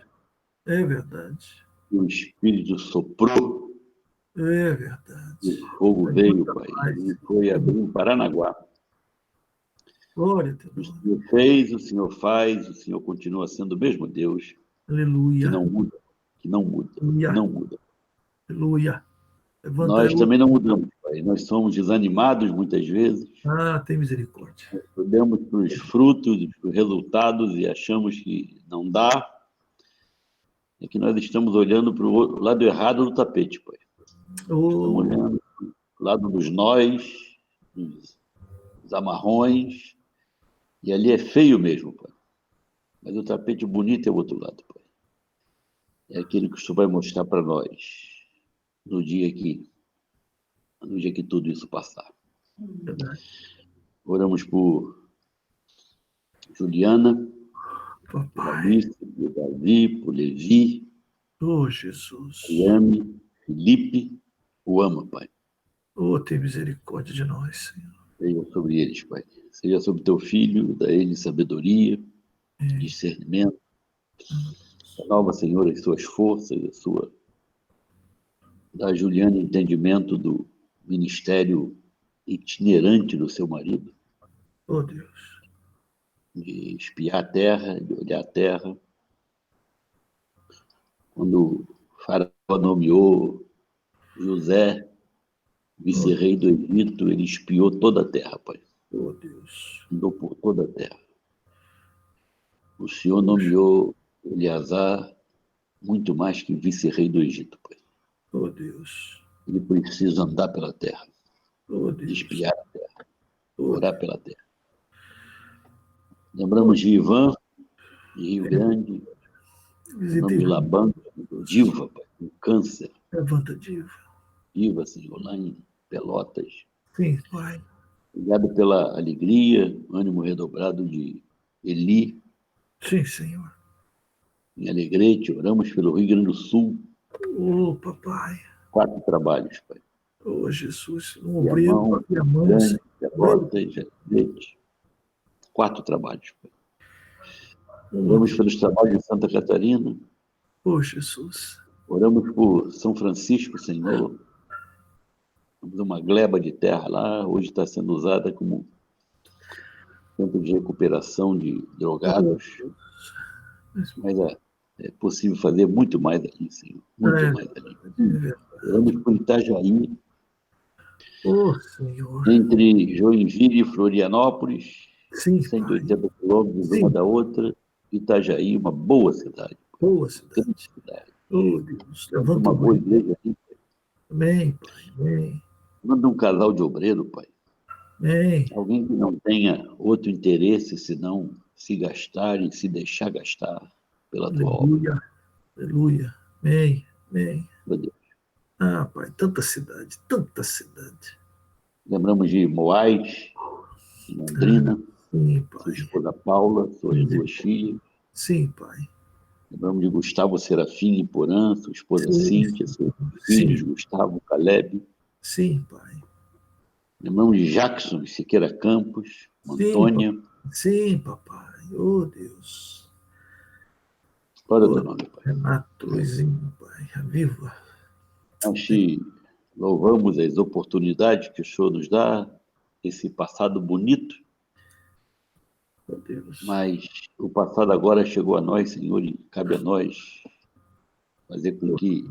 [SPEAKER 2] É verdade.
[SPEAKER 1] e o Espírito soprou,
[SPEAKER 2] É
[SPEAKER 1] e
[SPEAKER 2] verdade.
[SPEAKER 1] o fogo veio, Pai, e foi abrir em Paranaguá.
[SPEAKER 2] Glória a
[SPEAKER 1] O
[SPEAKER 2] Deus.
[SPEAKER 1] Senhor fez, o Senhor faz, o Senhor continua sendo o mesmo Deus, que
[SPEAKER 2] Aleluia.
[SPEAKER 1] não muda, que não muda, que não muda.
[SPEAKER 2] Aleluia. Levanta
[SPEAKER 1] Nós
[SPEAKER 2] eu.
[SPEAKER 1] também não mudamos, Pai. Nós somos desanimados muitas vezes,
[SPEAKER 2] Ah, tem misericórdia.
[SPEAKER 1] olhamos para os frutos, para os resultados e achamos que não dá, é que nós estamos olhando para o lado errado do tapete, Pai. Estamos
[SPEAKER 2] Oh,
[SPEAKER 1] olhando para o lado dos nós, dos amarrões, e ali é feio mesmo, Pai. Mas o tapete bonito é o outro lado, Pai. É aquele que o Senhor vai mostrar para nós no dia que tudo isso passar.
[SPEAKER 2] verdade.
[SPEAKER 1] Oramos por Juliana, por
[SPEAKER 2] Papai.
[SPEAKER 1] Alice, por Davi, por Levi,
[SPEAKER 2] Oh, Jesus.
[SPEAKER 1] Yami, Felipe, o ama, Pai.
[SPEAKER 2] Oh, tem misericórdia de nós, Senhor.
[SPEAKER 1] Seja sobre eles, Pai. Seja sobre teu filho, dá ele sabedoria, discernimento. Renova, Senhor, as suas forças, dá a Juliana entendimento do ministério itinerante do seu marido,
[SPEAKER 2] Oh, Deus.
[SPEAKER 1] de espiar a terra, de olhar a terra. Quando o faraó nomeou José vice-rei do Egito, ele espiou toda a terra, Pai.
[SPEAKER 2] Oh, Deus.
[SPEAKER 1] Andou por toda a terra. O Senhor nomeou Eleazar muito mais que vice-rei do Egito, Pai.
[SPEAKER 2] Oh, Deus.
[SPEAKER 1] Ele precisa andar pela terra,
[SPEAKER 2] Oh, Deus.
[SPEAKER 1] espiar a terra,
[SPEAKER 2] Oh,
[SPEAKER 1] orar pela terra. Lembramos de Ivan, de Rio Grande, lembramos de Laban, Diva, Pai, com câncer.
[SPEAKER 2] Levanta, Diva.
[SPEAKER 1] Diva, Senhor, lá em Pelotas.
[SPEAKER 2] Sim, Pai.
[SPEAKER 1] Obrigado pela alegria, ânimo redobrado de Eli,
[SPEAKER 2] Sim, Senhor.
[SPEAKER 1] em Alegrete. Oramos pelo Rio Grande do Sul.
[SPEAKER 2] Oh, papai.
[SPEAKER 1] 4 trabalhos, Pai.
[SPEAKER 2] Oh, Jesus. Um obreiro,
[SPEAKER 1] Viamão,
[SPEAKER 2] mão,
[SPEAKER 1] Grande, Pelotas, Alegrete. 4 trabalhos, Pai. Oramos pelos trabalhos de Santa Catarina.
[SPEAKER 2] Oh, Jesus.
[SPEAKER 1] Oramos por São Francisco, Senhor. Temos uma gleba de terra lá, hoje está sendo usada como centro de recuperação de drogados. Mas é possível fazer muito mais ali, Senhor. Muito mais ali. Oramos por Itajaí.
[SPEAKER 2] Oh, Senhor.
[SPEAKER 1] Entre Joinville e Florianópolis,
[SPEAKER 2] Sim,
[SPEAKER 1] 180 quilômetros uma da outra. Itajaí, uma boa cidade.
[SPEAKER 2] Boa cidade. Oh, Deus. Levanta
[SPEAKER 1] uma boa igreja ali.
[SPEAKER 2] Amém, Pai. Amém.
[SPEAKER 1] Manda um casal de obreiro, Pai.
[SPEAKER 2] Amém.
[SPEAKER 1] Alguém que não tenha outro interesse senão se gastar e se deixar gastar pela tua obra.
[SPEAKER 2] Aleluia. Amém. Amém.
[SPEAKER 1] Meu Deus.
[SPEAKER 2] Ah, Pai, tanta cidade, tanta cidade.
[SPEAKER 1] Lembramos de Moaes, em Londrina.
[SPEAKER 2] Sim, Pai.
[SPEAKER 1] Sua esposa Paula, suas duas filhas.
[SPEAKER 2] Sim, Pai.
[SPEAKER 1] Lembramos de Gustavo Serafim em Porã, sua esposa Cíntia, seus filhos, Gustavo, Caleb.
[SPEAKER 2] Sim, Pai.
[SPEAKER 1] Lembramos de Jackson Siqueira Campos, Antônia.
[SPEAKER 2] Sim, papai. Oh, Deus.
[SPEAKER 1] Glória ao teu nome, Pai.
[SPEAKER 2] Renato, Luizinho, Pai. Viva.
[SPEAKER 1] Nós te louvamos as oportunidades que o Senhor nos dá, esse passado bonito.
[SPEAKER 2] Oh, Deus.
[SPEAKER 1] Mas o passado agora chegou a nós, Senhor, e cabe a nós fazer com que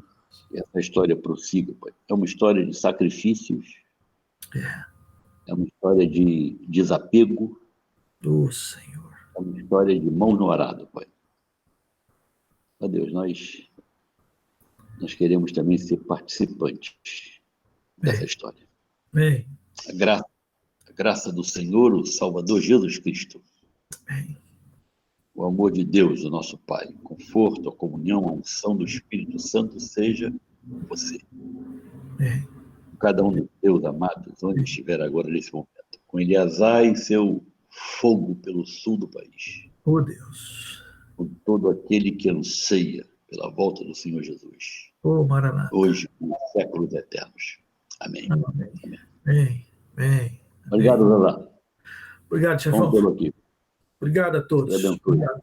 [SPEAKER 1] essa história prossiga, Pai. É uma história de sacrifícios, é uma história de desapego,
[SPEAKER 2] Oh, Senhor.
[SPEAKER 1] é uma história de mão no arado, Pai. Ó Deus, nós queremos também ser participantes dessa história.
[SPEAKER 2] Amém.
[SPEAKER 1] A graça do Senhor, o Salvador Jesus Cristo,
[SPEAKER 2] Amém.
[SPEAKER 1] o amor de Deus, o nosso Pai, o conforto, a comunhão, a unção do Espírito Santo seja com você.
[SPEAKER 2] Amém.
[SPEAKER 1] Cada um dos teus amados, onde estiver agora nesse momento, com Eleazar e seu fogo pelo sul do país.
[SPEAKER 2] Oh, Deus.
[SPEAKER 1] Com todo aquele que anseia pela volta do Senhor Jesus.
[SPEAKER 2] Oh, Maranata.
[SPEAKER 1] Hoje, nos séculos eternos. Amém.
[SPEAKER 2] Amém. Amém. Amém.
[SPEAKER 1] Obrigado, Zazá.
[SPEAKER 2] Obrigado, chefão.
[SPEAKER 1] Vamos pelo aqui.
[SPEAKER 2] Obrigado a todos.
[SPEAKER 1] Deus abençoe.
[SPEAKER 2] Obrigado.